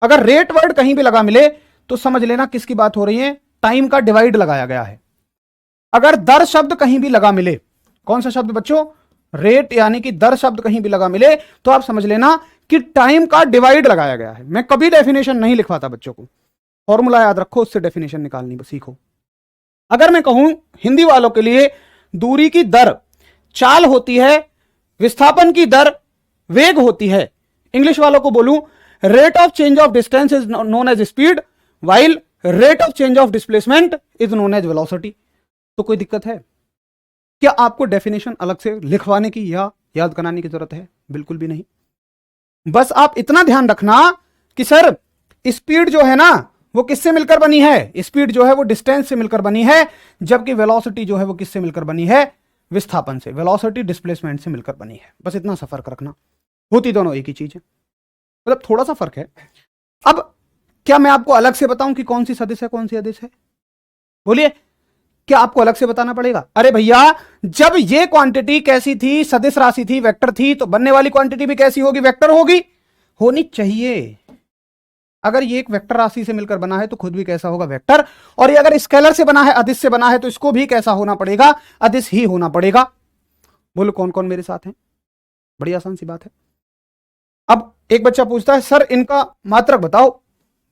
अगर रेट वर्ड कहीं भी लगा मिले तो समझ लेना किसकी बात हो रही है? टाइम का डिवाइड लगाया गया है। अगर दर शब्द कहीं भी लगा मिले, कौन सा शब्द बच्चों? रेट यानी कि दर शब्द कहीं भी लगा मिले, तो आप समझ लेना कि टाइम का डिवाइड लगाया गया है। मैं कभी डेफिनेशन नहीं लिखवाता बच्चों को, फॉर्मूला याद रखो, उससे डेफिनेशन निकालनी सीखो। अगर मैं कहूं हिंदी वालों के लिए, दूरी की दर चाल होती है, विस्थापन की दर वेग होती है। इंग्लिश वालों को बोलूं, rate of change of distance is known as speed, while rate of change of displacement is known as velocity. तो कोई दिक्कत है क्या आपको डेफिनेशन अलग से लिखवाने की या याद कराने की जरूरत है? बिल्कुल भी नहीं। बस आप इतना ध्यान रखना कि सर स्पीड जो है ना वो किससे मिलकर बनी है? स्पीड जो है वो डिस्टेंस से मिलकर बनी है, जबकि वेलोसिटी जो है वो किससे मिलकर बनी है? विस्थापन से। वेलोसिटी डिस्प्लेसमेंट से मिलकर बनी है। बस इतना सा फर्क रखना, होती दोनों एक ही चीज है, मतलब थोड़ा सा फर्क है। अब क्या मैं आपको अलग से बताऊं कि कौन सी सदिश है कौन सी अदिश है? बोलिए, क्या आपको अलग से बताना पड़ेगा? अरे भैया, जब ये क्वांटिटी कैसी थी? सदिश राशि थी, वेक्टर थी, तो बनने वाली क्वांटिटी भी कैसी होगी? वेक्टर होगी, होनी चाहिए। अगर ये एक वेक्टर राशि से मिलकर बना है तो खुद भी कैसा होगा? वेक्टर। और ये अगर स्केलर से बना है, अदिश से बना है, तो इसको भी कैसा होना पड़ेगा? अदिश ही होना पड़ेगा। बोलो कौन कौन मेरे साथ है? बड़ी आसान सी बात है। अब एक बच्चा पूछता है, सर इनका मात्रक बताओ।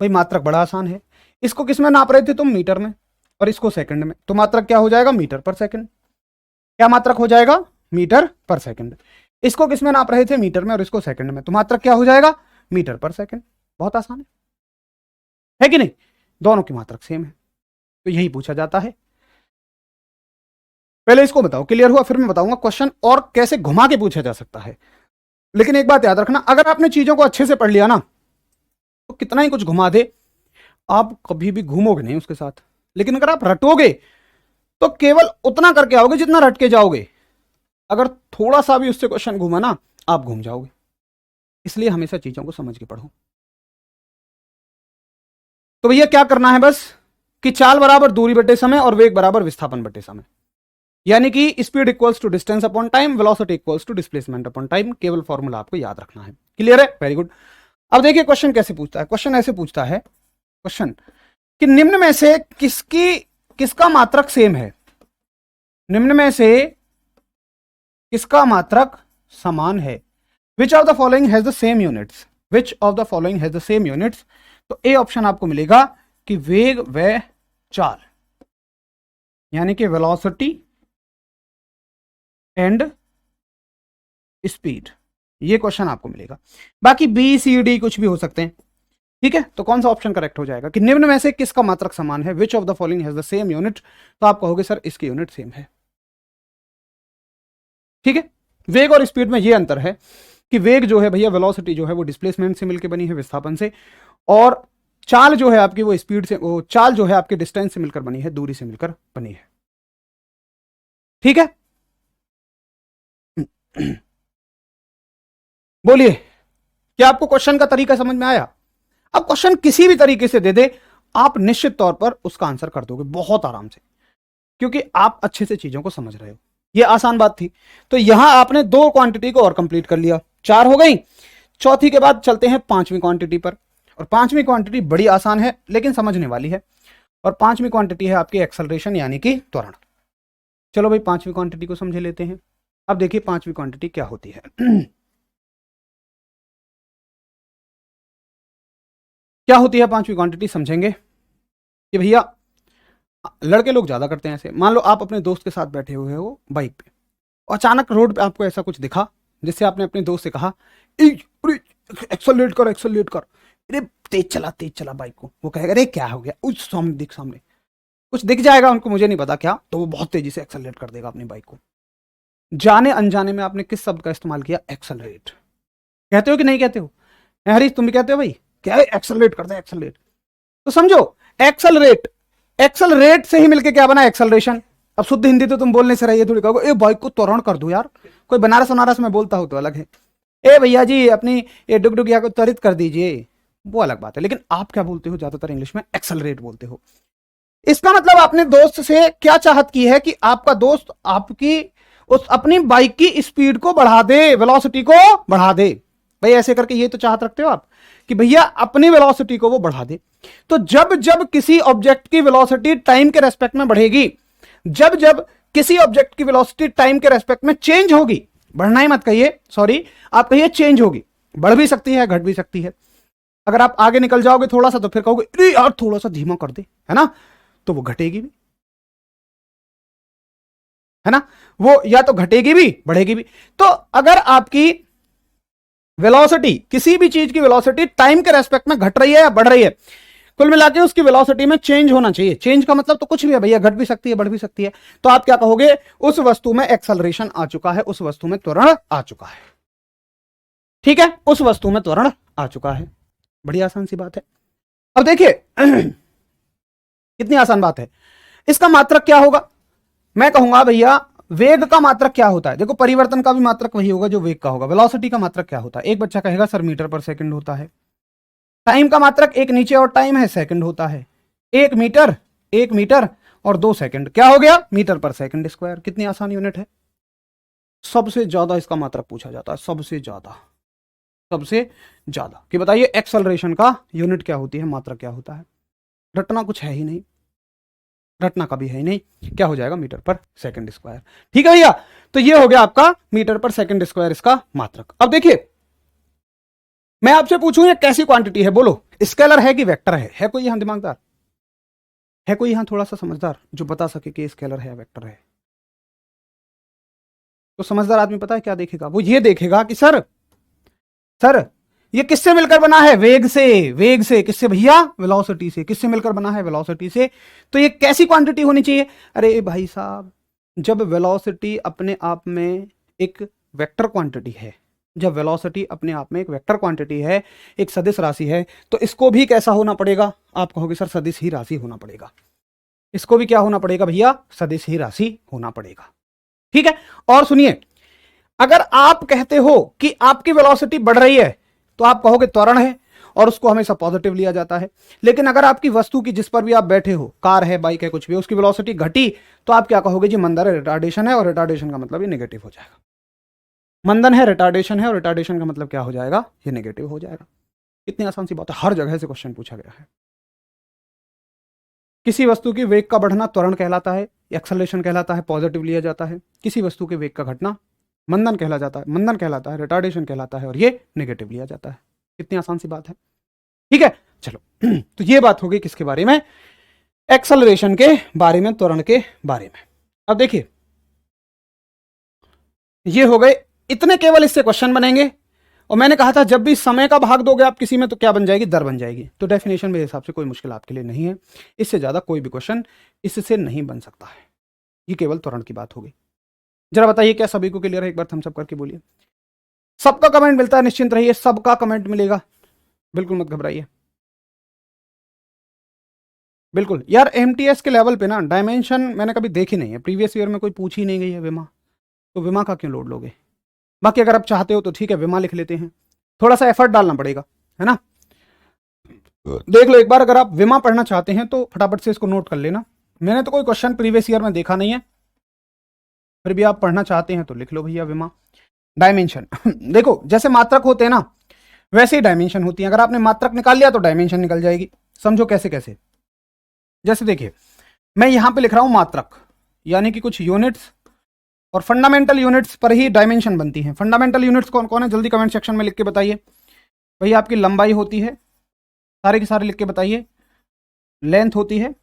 भाई मात्रक बड़ा आसान है। इसको किस में नाप रहे थे तुम? मीटर में। और इसको सेकंड में। तो मात्रक क्या हो जाएगा? मीटर पर सेकंड। क्या मात्रक हो जाएगा? मीटर पर सेकंड। इसको किस में नाप रहे थे? मीटर में। और इसको सेकंड में। तो मात्रक क्या हो जाएगा? मीटर पर सेकंड। बहुत आसान है कि नहीं? दोनों की मात्रक सेम है, तो यही पूछा जाता है। पहले इसको बताओ, क्लियर हुआ? फिर मैं बताऊंगा क्वेश्चन और कैसे घुमा के पूछा जा सकता है। लेकिन एक बात याद रखना, अगर आपने चीजों को अच्छे से पढ़ लिया ना, तो कितना ही कुछ घुमा दे, आप कभी भी घूमोगे नहीं उसके साथ। लेकिन अगर आप रटोगे तो केवल उतना करके आओगे जितना रट के जाओगे। अगर थोड़ा सा भी उससे क्वेश्चन घूमा ना, आप घूम जाओगे। इसलिए हमेशा चीजों को समझ के पढ़ो। तो भैया क्या करना है? बस कि चाल बराबर दूरी बटे समय और वेग बराबर विस्थापन बटे समय, यानी कि speed equals to distance upon time, velocity equals to displacement upon time. केवल फॉर्मूला आपको याद रखना है। क्लियर है? Very good. अब देखिए क्वेश्चन कैसे पूछता है। क्वेश्चन ऐसे पूछता है क्वेश्चन कि निम्न में से किसका मात्रक सेम है? निम्न में से किसका मात्रक समान है? Which of the following has the same units? Which of the following has the same units? तो ए ऑप्शन आपको मिलेगा कि वेग व चाल, यानी कि वेलोसिटी एंड स्पीड। ये क्वेश्चन आपको मिलेगा। बाकी बी सी डी कुछ भी हो सकते हैं। ठीक है, तो कौन सा ऑप्शन करेक्ट हो जाएगा कि निम्न में से किसका मात्रक समान है? Which of the following has the same unit? तो आप कहोगे सर इसकी यूनिट सेम है। ठीक है, वेग और स्पीड में ये अंतर है कि वेग जो है भैया, वेलोसिटी जो है वो डिस्प्लेसमेंट से मिलकर बनी है, विस्थापन से, और चाल जो है आपकी वो स्पीड से, वो चाल जो है आपके डिस्टेंस से मिलकर बनी है, दूरी से मिलकर बनी है। ठीक है, बोलिए, क्या आपको क्वेश्चन का तरीका समझ में आया? अब क्वेश्चन किसी भी तरीके से दे दे, आप निश्चित तौर पर उसका आंसर कर दोगे बहुत आराम से, क्योंकि आप अच्छे से चीजों को समझ रहे हो। ये आसान बात थी। तो यहां आपने 2 क्वांटिटी को और कंप्लीट कर लिया, 4 हो गई। चौथी के बाद चलते हैं 5वीं क्वांटिटी पर, और 5वीं क्वांटिटी बड़ी आसान है लेकिन समझने वाली है, और 5वीं क्वांटिटी है आपकी एक्सेलरेशन यानी कि त्वरण। चलो भाई 5वीं क्वांटिटी को समझे लेते हैं। अब देखिए 5वीं क्वांटिटी क्या होती है। क्या होती है 5वीं क्वांटिटी, समझेंगे कि भैया लड़के लोग ज्यादा करते हैं ऐसे। मान लो आप अपने दोस्त के साथ बैठे हुए हो बाइक पे, और अचानक रोड पे आपको ऐसा कुछ दिखा जिससे आपने अपने दोस्त से कहा एक्सेलरेट कर, एक्सेलरेट कर, अरे तेज चला बाइक को। वो कहेगा अरे क्या हो गया, उस सामने दिख, सामने कुछ दिख जाएगा उनको, मुझे नहीं पता क्या, तो वो बहुत तेजी से एक्सेलरेट कर देगा अपनी बाइक को। जाने अनजाने में आपने किस शब्द का इस्तेमाल किया? एक्सेलरेट। कहते हो कि नहीं कहते हो? हरीश तुम भी कहते हो भाई, क्या है एक्सेलरेट करते हैं, एक्सेलरेट। तो समझो एक्सेलरेट, एक्सेलरेट से ही मिलके क्या बना? एक्सेलरेशन। अब शुद्ध हिंदी तो तुम बोलने से रही है, थोड़ी कहोगे ए बाइक को त्वरण कर दो यार। कोई बनारस वनारस में बोलता हो तो अलग है, ए भैया जी अपनी ये डुगडुगिया को त्वरित कर दीजिए, वो अलग बात है। लेकिन आप क्या बोलते हो ज्यादातर इंग्लिश में? एक्सेलरेट बोलते हो। इसका मतलब आपने दोस्त से क्या चाहत की है कि आपका दोस्त आपकी उस अपनी बाइक की स्पीड को बढ़ा दे, वेलोसिटी को बढ़ा दे। भाई ऐसे करके ये तो चाहत रखते हो आप कि भैया अपनी वेलोसिटी को वो बढ़ा दे। तो जब जब किसी ऑब्जेक्ट की वेलोसिटी टाइम के रेस्पेक्ट में बढ़ेगी, जब जब किसी ऑब्जेक्ट की वेलोसिटी टाइम के रेस्पेक्ट में चेंज होगी, बढ़ना ही मत कहिए, सॉरी आप कहिए चेंज होगी, बढ़ भी सकती है घट भी सकती है। अगर आप आगे निकल जाओगे थोड़ा सा तो फिर कहोगे अरे यार थोड़ा सा धीमा कर दे, है ना, तो वो घटेगी भी, है ना, वो या तो घटेगी भी बढ़ेगी भी। तो अगर आपकी वेलोसिटी, किसी भी चीज की वेलोसिटी टाइम के रेस्पेक्ट में घट रही है या बढ़ रही है, कुल मिला के उसकी वेलोसिटी में चेंज होना चाहिए। चेंज का मतलब तो कुछ भी है भैया, घट भी सकती है बढ़ भी सकती है। तो आप क्या कहोगे? उस वस्तु में एक्सेलरेशन आ चुका है, उस वस्तु में त्वरण आ चुका है। ठीक है, उस वस्तु में त्वरण आ चुका है। बड़ी आसान सी बात है। अब देखिए कितनी आसान बात है। इसका मात्रक क्या होगा? मैं कहूंगा भैया वेग का मात्रक क्या होता है। देखो परिवर्तन का भी मात्रक वही होगा जो वेग का होगा। वेलोसिटी का मात्रक क्या होता है? एक बच्चा कहेगा सर मीटर पर सेकंड होता है। टाइम का मात्रक एक नीचे और टाइम है, सेकंड होता है। 1 मीटर और 2 सेकंड क्या हो गया? मीटर पर सेकंड स्क्वायर। कितनी आसान यूनिट है। सबसे ज्यादा इसका मात्रक पूछा जाता है, सबसे ज्यादा, सबसे ज्यादा। कि बताइए एक्सेलरेशन का यूनिट क्या होती है, मात्रक क्या होता है। रटना कुछ है ही नहीं, रटना कभी है ही नहीं। क्या हो जाएगा? मीटर पर सेकंड स्क्वायर। ठीक है भैया, तो ये हो गया आपका मीटर पर सेकंड स्क्वायर इसका मात्रक। अब देखिए मैं आपसे पूछूं ये कैसी क्वांटिटी है, बोलो स्केलर है कि वेक्टर है कोई यहां दिमागदार? है कोई यहां थोड़ा सा समझदार जो बता सके कि स्केलर है या वेक्टर है? तो समझदार आदमी पता है क्या देखेगा? वो ये देखेगा कि सर ये किससे मिलकर बना है? वेग से। वेग से किससे भैया? वेलोसिटी से। किससे मिलकर बना है? वेलोसिटी से। तो ये कैसी क्वांटिटी होनी चाहिए? अरे भाई साहब, जब वेलोसिटी अपने आप में एक वेक्टर क्वांटिटी है, जब वेलोसिटी अपने आप में एक वेक्टर क्वांटिटी है, एक सदिश राशि है, तो इसको भी कैसा होना पड़ेगा? आप कहोगे सर सदिश ही राशि होना पड़ेगा। इसको भी क्या होना पड़ेगा भैया? सदिश ही राशि होना पड़ेगा। ठीक है, और सुनिए, अगर आप कहते हो कि आपकी वेलोसिटी बढ़ रही है तो आप कहोगे त्वरण है, और उसको हमेशा पॉजिटिव लिया जाता है। लेकिन अगर आपकी वस्तु की जिस पर भी आप बैठे हो, कार है, बाइक है, कुछ भी, उसकी वेलोसिटी घटी, तो आप क्या कहोगे? जी मंदन है, रिटार्डेशन है, और रिटार्डेशन का मतलब ये नेगेटिव हो जाएगा। मंदन है, रिटार्डेशन है, और रिटार्डेशन का मतलब क्या हो जाएगा? ये नेगेटिव हो जाएगा। कितनी आसान सी बात है, हर जगह से क्वेश्चन पूछा गया है। किसी वस्तु की वेग का बढ़ना त्वरण कहलाता है, एक्सेलरेशन कहलाता है, पॉजिटिव लिया जाता है। किसी वस्तु के वेग का घटना मंदन कहलाता है, रिटार्डेशन कहलाता है, और ये नेगेटिव लिया जाता है। कितनी आसान सी बात है। ठीक है, चलो तो ये बात होगी किसके बारे में? एक्सेलरेशन के बारे में, त्वरण के बारे में। अब देखिए ये हो गए इतने, केवल इससे क्वेश्चन बनेंगे। और मैंने कहा था जब भी समय का भाग दोगे आप किसी में तो क्या बन जाएगी? दर बन जाएगी। तो डेफिनेशन मेरे हिसाब से कोई मुश्किल आपके लिए नहीं है, इससे ज्यादा कोई भी क्वेश्चन इससे नहीं बन सकता है। ये केवल त्वरण की बात होगी। जरा बताइए क्या सभी को क्लियर है? एक बार थम्स अप करके बोलिए। सबका कमेंट मिलता है, निश्चिंत रहिए, सबका कमेंट मिलेगा, बिल्कुल मत घबराइए। बिल्कुल यार, एमटीएस के लेवल पे ना डायमेंशन मैंने कभी देखी नहीं है, प्रीवियस ईयर में कोई पूछ ही नहीं गई है विमा, तो विमा का क्यों लोड लोगे। बाकी अगर आप चाहते हो तो ठीक है, विमा लिख लेते हैं, थोड़ा सा एफर्ट डालना पड़ेगा, है ना। देख लो एक बार, अगर आप विमा पढ़ना चाहते हैं तो फटाफट से इसको नोट कर लेना। मैंने तो कोई क्वेश्चन प्रीवियस ईयर में देखा नहीं है, फिर भी आप पढ़ना चाहते हैं तो लिख लो भैया विमा। डायमेंशन देखो जैसे मात्रक होते हैं ना, वैसे ही डायमेंशन होती है। अगर आपने मात्रक निकाल लिया तो डायमेंशन निकल जाएगी। समझो कैसे कैसे, जैसे देखिए मैं यहां पे लिख रहा हूं मात्रक, यानी कि कुछ यूनिट्स, और फंडामेंटल यूनिट्स पर ही डायमेंशन बनती हैं। फंडामेंटल यूनिट्स कौन कौन है, जल्दी कमेंट सेक्शन में लिख के बताइए। भैया आपकी लंबाई होती है, सारे के सारे लिख के बताइए। लेंथ होती है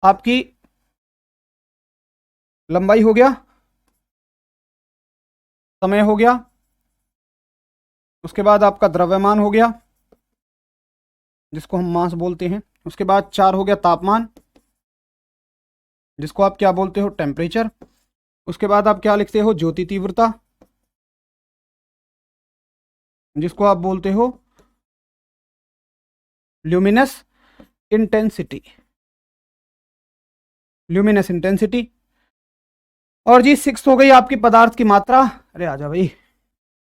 आपकी, लंबाई हो गया, समय हो गया, उसके बाद आपका द्रव्यमान हो गया जिसको हम मास बोलते हैं, उसके बाद 4 हो गया तापमान जिसको आप क्या बोलते हो, टेम्परेचर। उसके बाद आप क्या लिखते हो, ज्योति तीव्रता जिसको आप बोलते हो ल्यूमिनस इंटेंसिटी, ल्यूमिनस इंटेंसिटी। और जी 6 हो गई आपकी पदार्थ की मात्रा, अरे आजा भाई,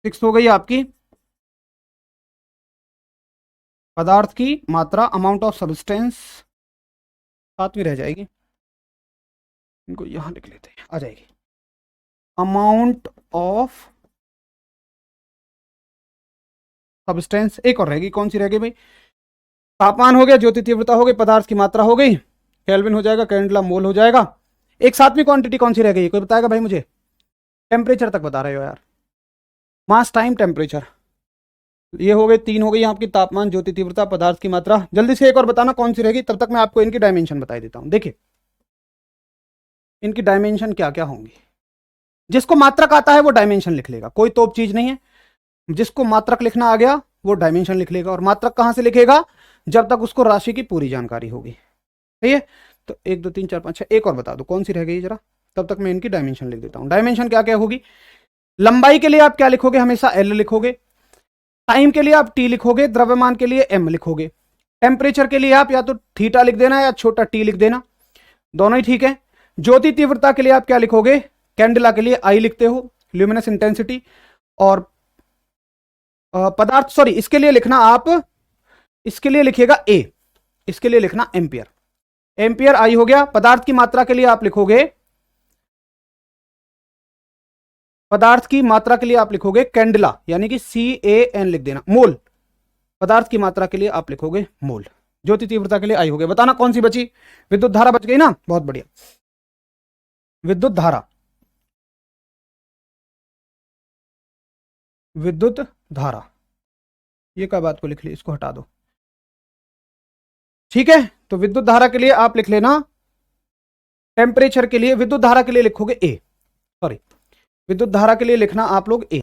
6 हो गई आपकी पदार्थ की मात्रा, अमाउंट ऑफ सब्सटेंस 7वीं रह जाएगी, इनको यहां लिख लेते हैं, आ जाएगी अमाउंट ऑफ सब्सटेंस। एक और रहेगी, कौन सी रहेगी भाई, तापमान हो गया, ज्योति तीव्रता हो गई, पदार्थ की मात्रा हो गई, केल्विन हो जाएगा, कैंडला मोल हो जाएगा। एक 7वीं क्वांटिटी कौन सी रह गई, कोई बताएगा भाई मुझे, टेम्परेचर तक बता रहे हो यार, मास टाइम टेम्परेचर। ये हो गए 3 हो गई आपकी, तापमान, ज्योति तीव्रता, पदार्थ की मात्रा। जल्दी से एक और बताना कौन सी रहेगी, तब तक मैं आपको इनकी डायमेंशन बता देता हूं। देखिए इनकी डायमेंशन क्या क्या होंगी। जिसको मात्रक आता है वो डायमेंशन लिख लेगा, कोई तोप चीज नहीं है। जिसको मात्रक लिखना आ गया वो डायमेंशन लिख लेगा। और मात्रक कहां से लिखेगा, जब तक उसको राशि की पूरी जानकारी होगी, सही है। तो 1 2 3 4 5 6, एक और बता दो कौन सी रह गई जरा, तब तक मैं इनकी डायमेंशन लिख देता हूं। डायमेंशन क्या क्या होगी, लंबाई के लिए आप क्या लिखोगे, हमेशा एल लिखोगे। टाइम के लिए आप टी लिखोगे, द्रव्यमान के लिए एम लिखोगे। टेम्परेचर के लिए आप या तो थीटा लिख देना या छोटा टी लिख देना, दोनों ही ठीक है। ज्योति तीव्रता के लिए आप क्या लिखोगे, कैंडला के लिए आई लिखते हो, ल्यूमिनस इंटेंसिटी। और पदार्थ, सॉरी इसके लिए लिखना आप, इसके लिए लिखिएगा ए, इसके लिए लिखना एम्पियर, एम्पियर आई हो गया। पदार्थ की मात्रा के लिए आप लिखोगे, पदार्थ की मात्रा के लिए आप लिखोगे कैंडला, यानी कि CAN लिख देना, मोल। पदार्थ की मात्रा के लिए आप लिखोगे मोल। ज्योति तीव्रता के लिए आई हो गया। बताना कौन सी बची, विद्युत धारा बच गई ना, बहुत बढ़िया। विद्युत धारा, विद्युत धारा, ये क्या बात को लिख ली, इसको हटा दो, ठीक है। तो विद्युत धारा के लिए आप लिख लेना, टेम्परेचर के लिए, विद्युत धारा के लिए लिखोगे ए, सॉरी विद्युत धारा के लिए लिखना आप लोग ए,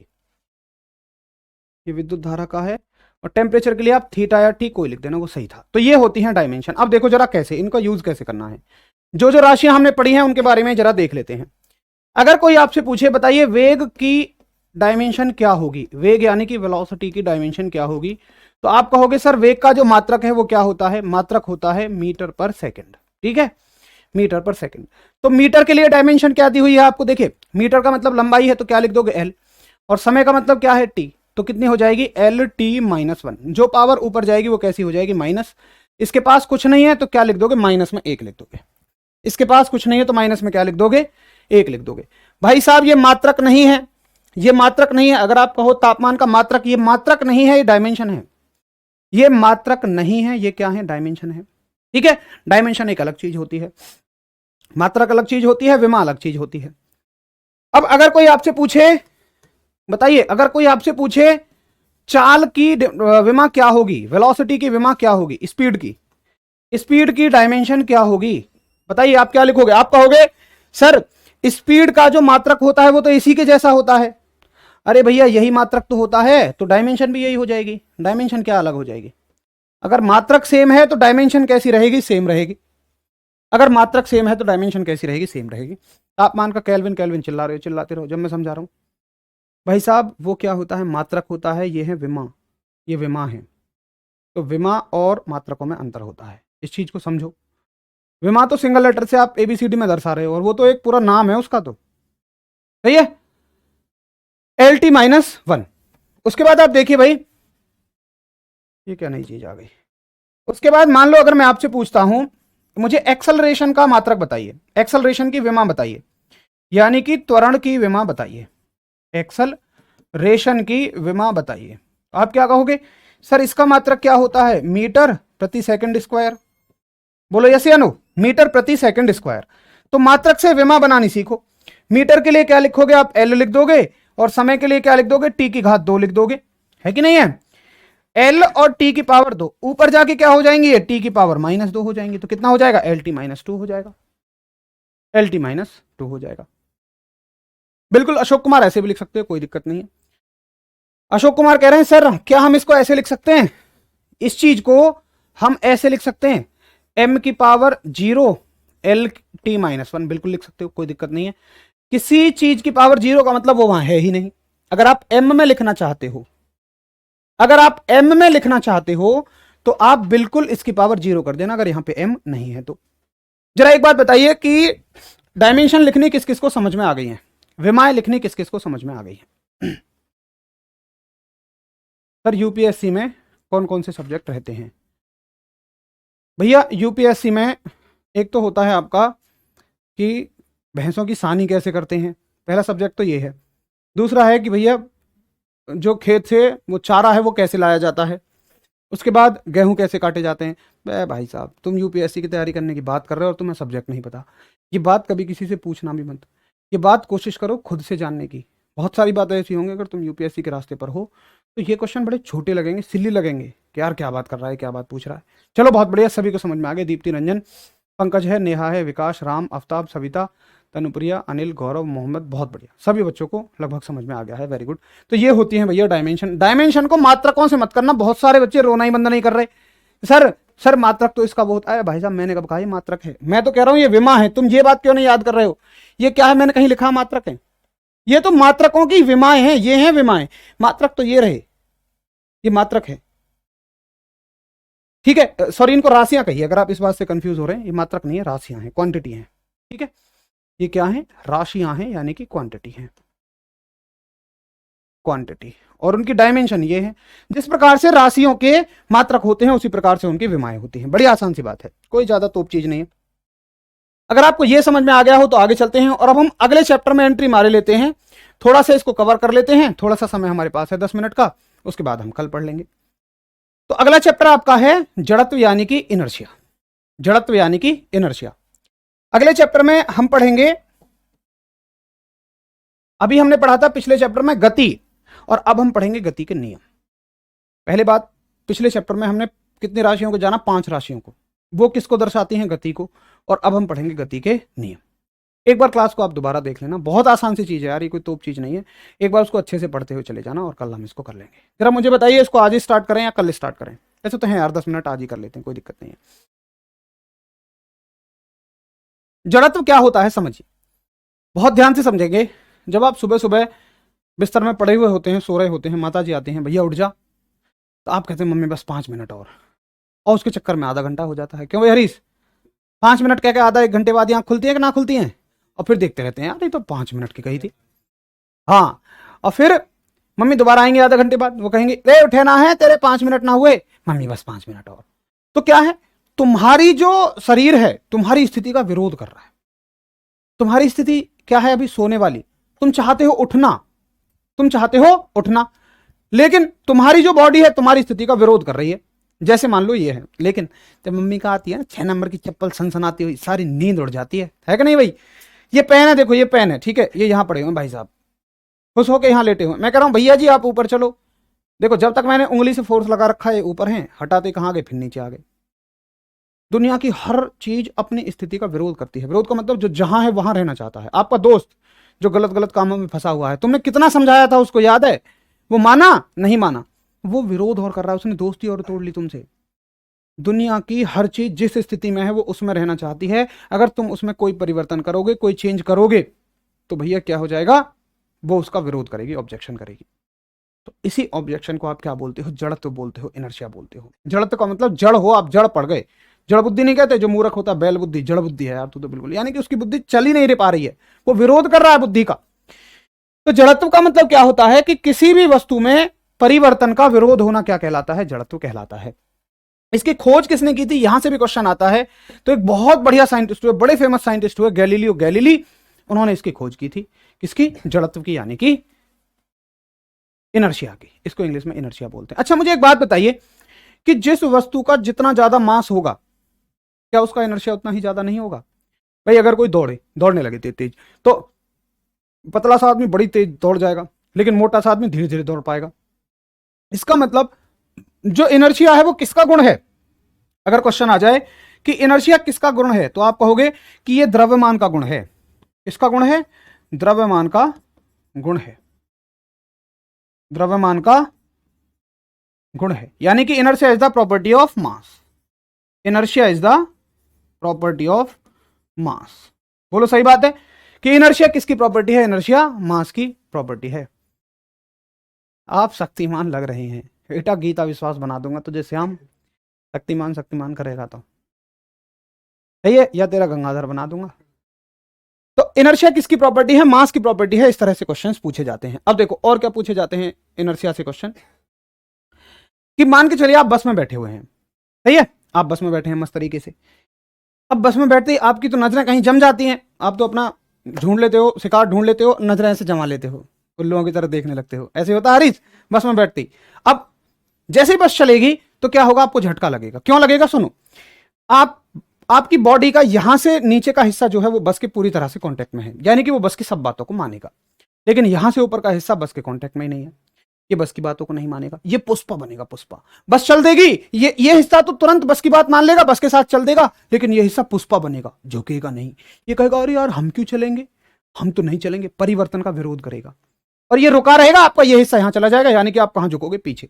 ये विद्युत धारा का है। और टेम्परेचर के लिए आप थीटा या टी कोई लिख देना, वो सही था। तो ये होती हैं डायमेंशन। अब देखो जरा कैसे इनका यूज कैसे करना है। जो जो राशियां हमने पढ़ी हैं उनके बारे में जरा देख लेते हैं। अगर कोई आपसे पूछे बताइए वेग की डायमेंशन क्या होगी, वेग यानी कि वेलोसिटी की डायमेंशन क्या होगी, तो आप कहोगे सर वेग का जो मात्रक है वो क्या होता है, मात्रक होता है मीटर पर सेकंड, ठीक है, मीटर पर सेकंड। तो मीटर के लिए डायमेंशन क्या दी हुई है आपको, देखिए मीटर का मतलब लंबाई है तो क्या लिख दोगे एल, और समय का मतलब क्या है टी, तो कितनी हो जाएगी LT-1। जो पावर ऊपर जाएगी वो कैसी हो जाएगी, माइनस। इसके पास कुछ नहीं है तो क्या लिख दोगे, माइनस में 1 लिख दोगे। इसके पास कुछ नहीं है तो माइनस में क्या लिख दोगे, 1 लिख दोगे। भाई साहब ये मात्रक नहीं है, ये मात्रक नहीं है। अगर आप कहो तापमान का मात्रक, ये मात्रक नहीं है, ये डायमेंशन है। ये मात्रक नहीं है, ये क्या है, डायमेंशन है, ठीक है। डायमेंशन एक अलग चीज होती है, मात्रक अलग चीज होती है, विमा अलग चीज होती है। अब अगर कोई आपसे पूछे, बताइए अगर कोई आपसे पूछे चाल की विमा क्या होगी, वेलोसिटी की विमा क्या होगी, स्पीड की डायमेंशन क्या होगी, बताइए आप क्या लिखोगे। आप कहोगे सर स्पीड का जो मात्रक होता है वो तो इसी के जैसा होता है। अरे भैया यही मात्रक तो होता है, तो डायमेंशन भी यही हो जाएगी। डायमेंशन क्या अलग हो जाएगी, अगर मात्रक सेम है तो डायमेंशन कैसी रहेगी, सेम रहेगी। अगर मात्रक सेम है तो डायमेंशन कैसी रहेगी, सेम रहेगी। तापमान का केल्विन, केल्विन चिल्ला रहे हो, चिल्लाते रहो जब मैं समझा रहा हूं। भाई साहब वो क्या होता है, मात्रक होता है, ये है विमा, ये विमा है। तो विमा और मात्रकों में अंतर होता है, इस चीज को समझो। विमा तो सिंगल लेटर से आप एबीसीडी में दर्शा रहे हो, और वो तो एक पूरा नाम है उसका, तो सही है। LT-1। उसके बाद आप देखिए भाई, ये क्या नई चीज आ गई। उसके बाद मान लो अगर मैं आपसे पूछता हूं मुझे एक्सेलरेशन का मात्रक बताइए, एक्सेलरेशन की विमा बताइए, यानी कि त्वरण की विमा बताइए, एक्सेलरेशन की विमा बताइए, आप क्या कहोगे? सर इसका मात्रक क्या होता है? मीटर प्रति सेकंड स्क्वायर। बोलो यस या नो, मीटर प्रति सेकंड स्क्वायर। तो मात्रक से विमा बनानी सीखो। मीटर के लिए क्या लिखोगे आप? एल लिख दोगे, और समय के लिए क्या लिख दोगे? टी की घात 2 लिख दोगे, है कि नहीं है? एल और टी की पावर 2, ऊपर जाके क्या हो जाएंगी? ये टी की पावर -2 हो जाएंगी, तो कितना हो जाएगा? LT-2 हो जाएगा, LT-2 हो जाएगा। बिल्कुल अशोक कुमार ऐसे भी लिख सकते हो, कोई दिक्कत नहीं है। अशोक कुमार कह रहे हैं सर क्या हम इसको ऐसे लिख सकते हैं, इस चीज को हम ऐसे लिख सकते हैं, m की पावर 0 LT-1, बिल्कुल लिख सकते हो, कोई दिक्कत नहीं है। किसी चीज की पावर 0 का मतलब वो वहां है ही नहीं। अगर आप m में लिखना चाहते हो, अगर आप m में लिखना चाहते हो तो आप बिल्कुल इसकी पावर 0 कर देना, अगर यहां पे m नहीं है तो। जरा एक बात बताइए कि डायमेंशन लिखनी किस किस को समझ में आ गई है, विमाएं लिखनी किस किस को समझ में आ गई है? सर यूपीएससी में कौन कौन से सब्जेक्ट रहते हैं? भैया यूपीएससी में एक तो होता है आपका कि भैंसों की सानी कैसे करते हैं, पहला सब्जेक्ट तो ये है। दूसरा है कि भैया जो खेत से वो चारा है वो कैसे लाया जाता है। उसके बाद गेहूं कैसे काटे जाते हैं। भाई साहब तुम यूपीएससी की तैयारी करने की बात कर रहे हो और तुम्हें सब्जेक्ट नहीं पता, ये बात कभी किसी से पूछना भी मत। ये बात कोशिश करो खुद से जानने की। बहुत सारी बातें ऐसी होंगी अगर तुम यूपीएससी के रास्ते पर हो तो ये क्वेश्चन बड़े छोटे लगेंगे, सिली लगेंगे कि यार क्या बात कर रहा है, क्या बात पूछ रहा है। चलो बहुत बढ़िया, सभी को समझ में आ गया। दीप्ति रंजन, पंकज है, नेहा है, विकास, राम, आफ्ताब, सविता, तनुप्रिया, अनिल, गौरव, मोहम्मद, बहुत बढ़िया, सभी बच्चों को लगभग समझ में आ गया है, वेरी गुड। तो ये होती है भैया डायमेंशन। डायमेंशन को मात्रकों से मत करना, बहुत सारे बच्चे रोना ही बंद नहीं कर रहे। सर मात्रक तो इसका बहुत आया। भाई साहब मैंने कब कहा ये मात्रक है? मैं तो कह रहा हूं ये विमा है, तुम ये बात क्यों नहीं याद कर रहे हो? ये क्या है, मैंने कहीं लिखा मात्रक है? ये तो मात्रकों की विमाएं हैं, ये हैं विमाएं। मात्रक तो ये रहे, ये मात्रक है, ठीक है। सॉरी इनको राशियां कहिए अगर आप इस बात से कंफ्यूज हो रहे हैं। ये मात्रक नहीं है, राशियां हैं, क्वांटिटी हैं, ठीक है। ये क्या है? राशियां हैं, यानी कि क्वांटिटी है, क्वांटिटी। और उनकी डायमेंशन ये है, जिस प्रकार से राशियों के मात्रक होते हैं उसी प्रकार से उनकी विमाएं होती हैं। बड़ी आसान सी बात है, कोई ज्यादा तोप चीज नहीं है। अगर आपको यह समझ में आ गया हो तो आगे चलते हैं, और अब हम अगले चैप्टर में एंट्री मारे लेते हैं। थोड़ा सा इसको कवर कर लेते हैं, थोड़ा सा समय हमारे पास है 10 मिनट का, उसके बाद हम कल पढ़ लेंगे। तो अगला चैप्टर आपका है जड़त्व यानी कि इनर्शिया। जड़त्व यानी कि इनर्शिया। अगले चैप्टर में हम पढ़ेंगे, अभी हमने पढ़ा था पिछले चैप्टर में गति, और अब हम पढ़ेंगे गति के नियम। पहले बात, पिछले चैप्टर में हमने कितनी राशियों को जाना? 5 राशियों को, वो किसको दर्शाती हैं? गति को। और अब हम पढ़ेंगे गति के नियम। एक बार क्लास को आप दोबारा देख लेना, बहुत आसान सी चीज है यार, ये कोई तोप चीज नहीं है। एक बार उसको अच्छे से पढ़ते हुए चले जाना, और कल हम इसको कर लेंगे। जरा मुझे बताइए इसको आज ही स्टार्ट करें या कल स्टार्ट करें? ऐसे तो है यार 10 मिनट आज ही कर लेते हैं, कोई दिक्कत नहीं है। जड़त्व क्या होता है समझिए, बहुत ध्यान से समझेंगे। जब आप सुबह सुबह बिस्तर में पड़े हुए होते हैं, सो रहे होते हैं, माता जी आती हैं भैया उठ जा, तो आप कहते हैं मम्मी बस 5 मिनट और उसके चक्कर में आधा घंटा हो जाता है। क्यों भाई हरीश? 5 मिनट कह के आधा 1 घंटे बाद आंख खुलती है कि ना खुलती है? और फिर देखते रहते हैं यार ये तो 5 मिनट की कही थी। हाँ, और फिर मम्मी दोबारा आएंगे आधा घंटे बाद, वो कहेंगे रे उठे ना है तेरे 5 मिनट ना हुए, मम्मी बस 5 मिनट और। तो क्या है, तुम्हारी जो शरीर है तुम्हारी स्थिति का विरोध कर रहा है। तुम्हारी स्थिति क्या है? अभी सोने वाली, तुम चाहते हो उठना, तुम चाहते हो उठना, लेकिन तुम्हारी जो बॉडी है तुम्हारी स्थिति का विरोध कर रही है। जैसे मान लो ये है, लेकिन जब मम्मी का आती है ना 6 नंबर की चप्पल सनसनाती हुई, सारी नींद उड़ जाती है कि नहीं भाई? ये पेन है, देखो ये पेन है, ठीक है, ये यहां पड़े हुए भाई साहब, खुश होकर यहां लेटे हुए। मैं कह रहा हूं भैया जी आप ऊपर चलो, देखो जब तक मैंने उंगली से फोर्स लगा रखा है ऊपर है, हटाते कहां गए? फिर नीचे आ गए। दुनिया की हर चीज अपनी स्थिति का विरोध करती है। विरोध का मतलब जो जहां है वहां रहना चाहता है। आपका दोस्त जो गलत गलत कामों में फंसा हुआ है, तुमने कितना समझाया था उसको, याद है? वो माना नहीं माना, वो विरोध और कर रहा है, उसने दोस्ती और तोड़ ली तुमसे। दुनिया की हर चीज जिस स्थिति में है वो उसमें रहना चाहती है। अगर तुम उसमें कोई परिवर्तन करोगे, कोई चेंज करोगे, तो भैया क्या हो जाएगा? वो उसका विरोध करेगी, ऑब्जेक्शन करेगी। तो इसी ऑब्जेक्शन को आप क्या बोलते हो? जड़त्व बोलते हो, इनर्शिया बोलते हो। जड़त्व का मतलब जड़ हो, आप जड़ पड़ गए, जड़ बुद्धि नहीं कहते, जो मूर्ख होता है बैल बुद्धि, जड़ बुद्धि है यार तू तो बिल्कुल, यानी कि उसकी बुद्धि चल ही नहीं पा रही है, वो विरोध कर रहा है बुद्धि का। तो जड़त्व का मतलब क्या होता है कि किसी भी वस्तु में परिवर्तन का विरोध होना क्या कहलाता है, जड़त्व कहलाता है। इसकी खोज किसने की थी, यहां से भी क्वेश्चन आता है। तो एक बहुत बढ़िया साइंटिस्ट हुए, बड़े फेमस साइंटिस्ट हुए, गैलीलियो गैलीली, उन्होंने इसकी खोज की थी, किसकी, जड़त्व की, यानी कि इनर्शिया की। इसको इंग्लिश में इनर्शिया बोलते हैं। अच्छा मुझे एक बात बताइए कि जिस वस्तु का जितना ज्यादा मास होगा, क्या उसका इनर्शिया उतना ही ज्यादा नहीं होगा? भाई अगर कोई दौड़ने लगे तेज, तो पतला सा आदमी बड़ी तेज दौड़ जाएगा, लेकिन मोटा सा आदमी धीरे धीरे दौड़ पाएगा। इसका मतलब जो इनर्शिया है वो किसका गुण है? अगर क्वेश्चन आ जाए कि इनर्शिया किसका गुण है, तो आप कहोगे कि ये द्रव्यमान का गुण है। किसका गुण है? द्रव्यमान का गुण है, द्रव्यमान का गुण है। यानी कि inertia is the property of mass, inertia is the property of mass. बोलो सही बात है कि इनर्शिया किसकी प्रॉपर्टी है? इनर्शिया मास की प्रॉपर्टी है। आप शक्तिमान लग रहे हैं बेटा, गीता विश्वास बना दूंगा तुझे श्याम, शक्तिमान शक्तिमान करेगा तो सही है, या तेरा गंगाधर बना दूंगा। तो इनर्शिया किसकी प्रॉपर्टी है? मास की प्रॉपर्टी है। इस तरह से क्वेश्चंस पूछे जाते हैं। अब देखो और क्या पूछे जाते हैं इनर्शिया से क्वेश्चन, कि मान के चलिए आप बस में बैठे हुए हैं, सही है, आप बस में बैठे हैं मस्त तरीके से। अब बस में बैठते ही आपकी तो नजरें कहीं जम जाती हैं, आप तो अपना ढूंढ लेते हो, शिकार ढूंढ लेते हो, नजरें ऐसे जमा लेते हो, उल्लुओं की तरह देखने लगते हो। ऐसे होता है हरीश बस में बैठते ही। अब जैसे ही बस चलेगी तो क्या होगा? आपको झटका लगेगा। क्यों लगेगा? सुनो, आपकी बॉडी का यहां से नीचे का हिस्सा जो है वो बस के पूरी तरह से कांटेक्ट में है, यानी कि वो बस की सब बातों को मानेगा, लेकिन यहां से ऊपर का हिस्सा बस के कांटेक्ट में ही नहीं है, ये बस की बातों को नहीं मानेगा। ये पुष्पा बनेगा, पुष्पा। बस चल देगी, ये हिस्सा तो तुरंत बस की बात मान लेगा, बस के साथ चल देगा, लेकिन ये हिस्सा पुष्पा बनेगा, झुकेगा नहीं। ये कहेगा अरे यार हम क्यों चलेंगे, हम तो नहीं चलेंगे, परिवर्तन का विरोध करेगा, और ये रुका रहेगा, आपका ये हिस्सा यहां चला जाएगा, यानी कि आप कहां झुकोगे? पीछे।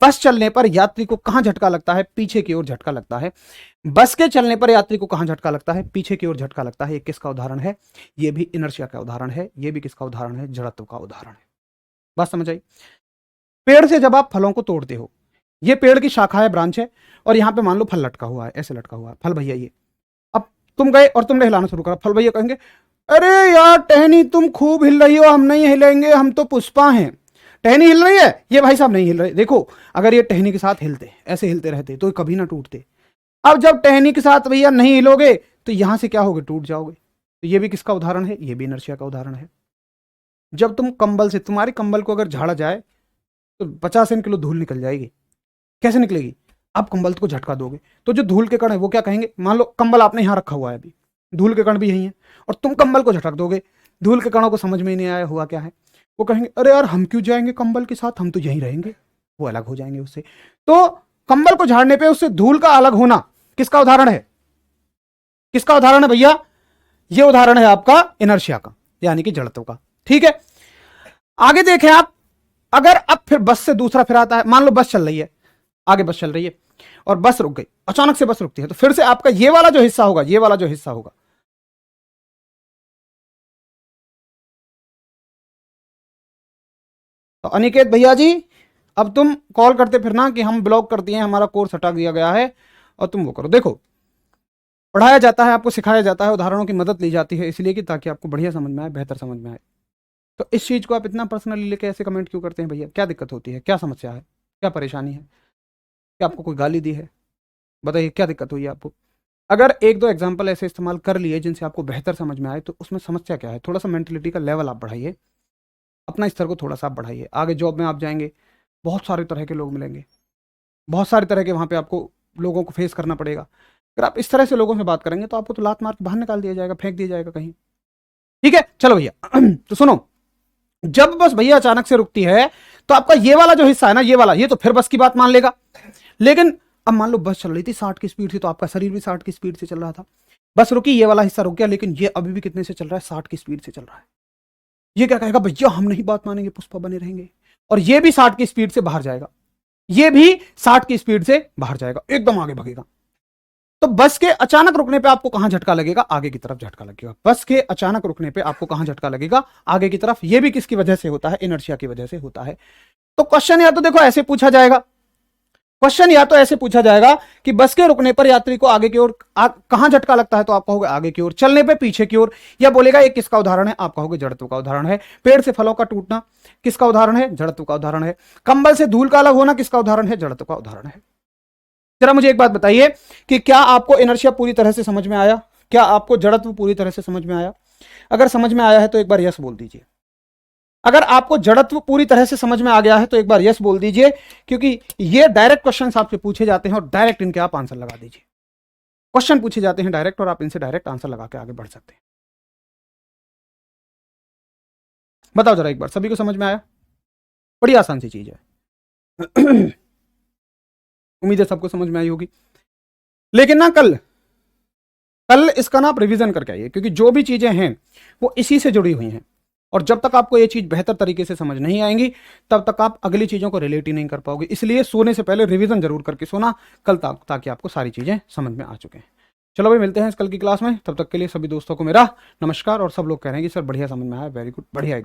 बस चलने पर यात्री को कहां झटका लगता है? पीछे की ओर झटका लगता है। बस के चलने पर यात्री को कहां झटका लगता है? पीछे की ओर झटका लगता है। ये किसका उदाहरण है? ये भी इनर्शिया का उदाहरण है। ये भी किसका उदाहरण है? जड़त्व का उदाहरण है। बात समझ आई? पेड़ से जब आप फलों को तोड़ते हो, ये पेड़ की शाखा है, ब्रांच है, और यहां पे मान लो फल लटका हुआ है, ऐसे लटका हुआ है फल, भैया ये। अब तुम गए और तुमने हिलाना शुरू करा, फल भैया कहेंगे अरे यार टहनी तुम खूब हिल रही हो, हम नहीं हिलेंगे, हम तो पुष्पा हैं। टहनी हिल रही है, ये भाई साहब नहीं हिल रहे। देखो अगर ये टहनी के साथ हिलते, ऐसे हिलते रहते, तो कभी ना टूटते। अब जब टहनी के साथ भैया नहीं हिलोगे तो यहां से क्या होगे? टूट जाओगे। तो ये भी किसका उदाहरण है? ये भी इनर्शिया का उदाहरण है। जब तुम कंबल से, तुम्हारे कंबल को अगर झाड़ा जाए तो 50 किलो धूल निकल जाएगी। कैसे निकलेगी? आप कंबल को झटका दोगे तो जो धूल के कण है वो क्या कहेंगे? मान लो कंबल आपने यहां रखा हुआ है, अभी धूल के कण भी यही है, और तुम कंबल को झटक दोगे, धूल के कणों को समझ में ही नहीं आया हुआ क्या है, वो कहेंगे अरे यार हम क्यों जाएंगे कंबल के साथ, हम तो यहीं रहेंगे, वो अलग हो जाएंगे उससे। तो कंबल को झाड़ने पे उससे धूल का अलग होना किसका उदाहरण है? किसका उदाहरण है भैया? ये उदाहरण है आपका इनर्शिया का, यानी कि जड़त्व का। ठीक है, आगे देखें आप, अगर अब फिर बस से दूसरा फिर आता है, मान लो बस चल रही है, आगे बस चल रही है और बस रुक गई, अचानक से बस रुकती है, तो फिर से आपका ये वाला जो हिस्सा होगा, ये वाला जो हिस्सा होगा, तो अनिकेत भैया जी अब तुम कॉल करते फिर ना कि हम ब्लॉक कर दिए, हमारा कोर्स हटा दिया गया है, और तुम वो करो। देखो पढ़ाया जाता है, आपको सिखाया जाता है, उदाहरणों की मदद ली जाती है, इसलिए कि ताकि आपको बढ़िया समझ में आए, बेहतर समझ में आए। तो इस चीज को आप इतना पर्सनली लेके ऐसे कमेंट क्यों करते हैं भैया? क्या दिक्कत होती है? क्या समस्या है? क्या परेशानी है? क्या आपको कोई गाली दी है? बताइए क्या दिक्कत हुई है आपको? अगर एक दो एग्जाम्पल ऐसे इस्तेमाल कर लिए जिनसे आपको बेहतर समझ में आए, तो उसमें समस्या क्या है? थोड़ा सा मेंटलिटी का लेवल आप बढ़ाइए, अपना स्तर को थोड़ा सा आप बढ़ाइए। आगे जॉब में आप जाएंगे, बहुत सारे तरह के लोग मिलेंगे, बहुत सारे तरह के वहाँ पे आपको लोगों को फेस करना पड़ेगा। अगर आप इस तरह से लोगों से बात करेंगे तो आपको तो लात मार के बाहर निकाल दिया जाएगा, फेंक दिया जाएगा कहीं। ठीक है, चलो भैया तो सुनो, जब बस भैया अचानक से रुकती है तो आपका ये वाला जो हिस्सा है ना, ये वाला, ये तो फिर बस की बात मान लेगा। लेकिन अब मान लो बस चल रही थी 60 की स्पीड से, तो आपका शरीर भी 60 की स्पीड से चल रहा था, बस रुकी, ये वाला हिस्सा रुक गया, लेकिन ये अभी भी कितने से चल रहा है? 60 की स्पीड से चल रहा है। ये क्या कहेगा? भैया हम नहीं बात मानेंगे, पुष्पा बने रहेंगे। और ये भी 60 की स्पीड से बाहर जाएगा, ये भी 60 की स्पीड से बाहर जाएगा, एकदम आगे भगेगा। तो बस के अचानक रुकने पे आपको कहां झटका लगेगा? आगे की तरफ झटका लगेगा। बस के अचानक रुकने पे आपको कहां झटका लगेगा? आगे की तरफ। ये भी किसकी वजह से होता है? इनर्शिया की वजह से होता है। तो क्वेश्चन या तो देखो ऐसे पूछा जाएगा क्वेश्चन या तो ऐसे पूछा जाएगा कि बस के रुकने पर यात्री को आगे की ओर कहां झटका लगता है, तो आप कहोगे आगे की ओर, चलने पे पीछे की ओर, या बोलेगा ये किसका उदाहरण है, आप कहोगे जड़त्व का उदाहरण है। पेड़ से फलों का टूटना किसका उदाहरण है, जड़त्व का उदाहरण है। कंबल से धूल का अलग होना किसका उदाहरण है, जड़त्व का उदाहरण है। जरा मुझे एक बात बताइए कि क्या आपको इनर्शिया पूरी तरह से समझ में आया, क्या आपको जड़त्व पूरी तरह से समझ में आया? अगर समझ में आया है तो एक बार यस बोल दीजिए। अगर आपको जड़त्व पूरी तरह से समझ में आ गया है तो एक बार यस बोल दीजिए, क्योंकि ये डायरेक्ट क्वेश्चन आपसे पूछे जाते हैं और डायरेक्ट इनके आप आंसर लगा दीजिए। क्वेश्चन पूछे जाते हैं डायरेक्ट और आप इनसे डायरेक्ट आंसर लगा के आगे बढ़ सकते हैं। बताओ जरा एक बार, सभी को समझ में आया? बड़ी आसान सी चीज है। उम्मीद है सबको समझ में आई होगी। लेकिन ना कल इसका ना आप रिवीजन करके आइए, क्योंकि जो भी चीजें हैं वो इसी से जुड़ी हुई हैं, और जब तक आपको ये चीज बेहतर तरीके से समझ नहीं आएंगी तब तक आप अगली चीजों को रिलेट ही नहीं कर पाओगे। इसलिए सोने से पहले रिवीजन जरूर करके सोना कल तक, ताकि आपको सारी चीजें समझ में आ चुके हैं। चलो भाई, मिलते हैं कल की क्लास में। तब तक के लिए सभी दोस्तों को मेरा नमस्कार। और सब लोग कह रहे हैं कि सर बढ़िया समझ में आया, वेरी गुड, बढ़िया।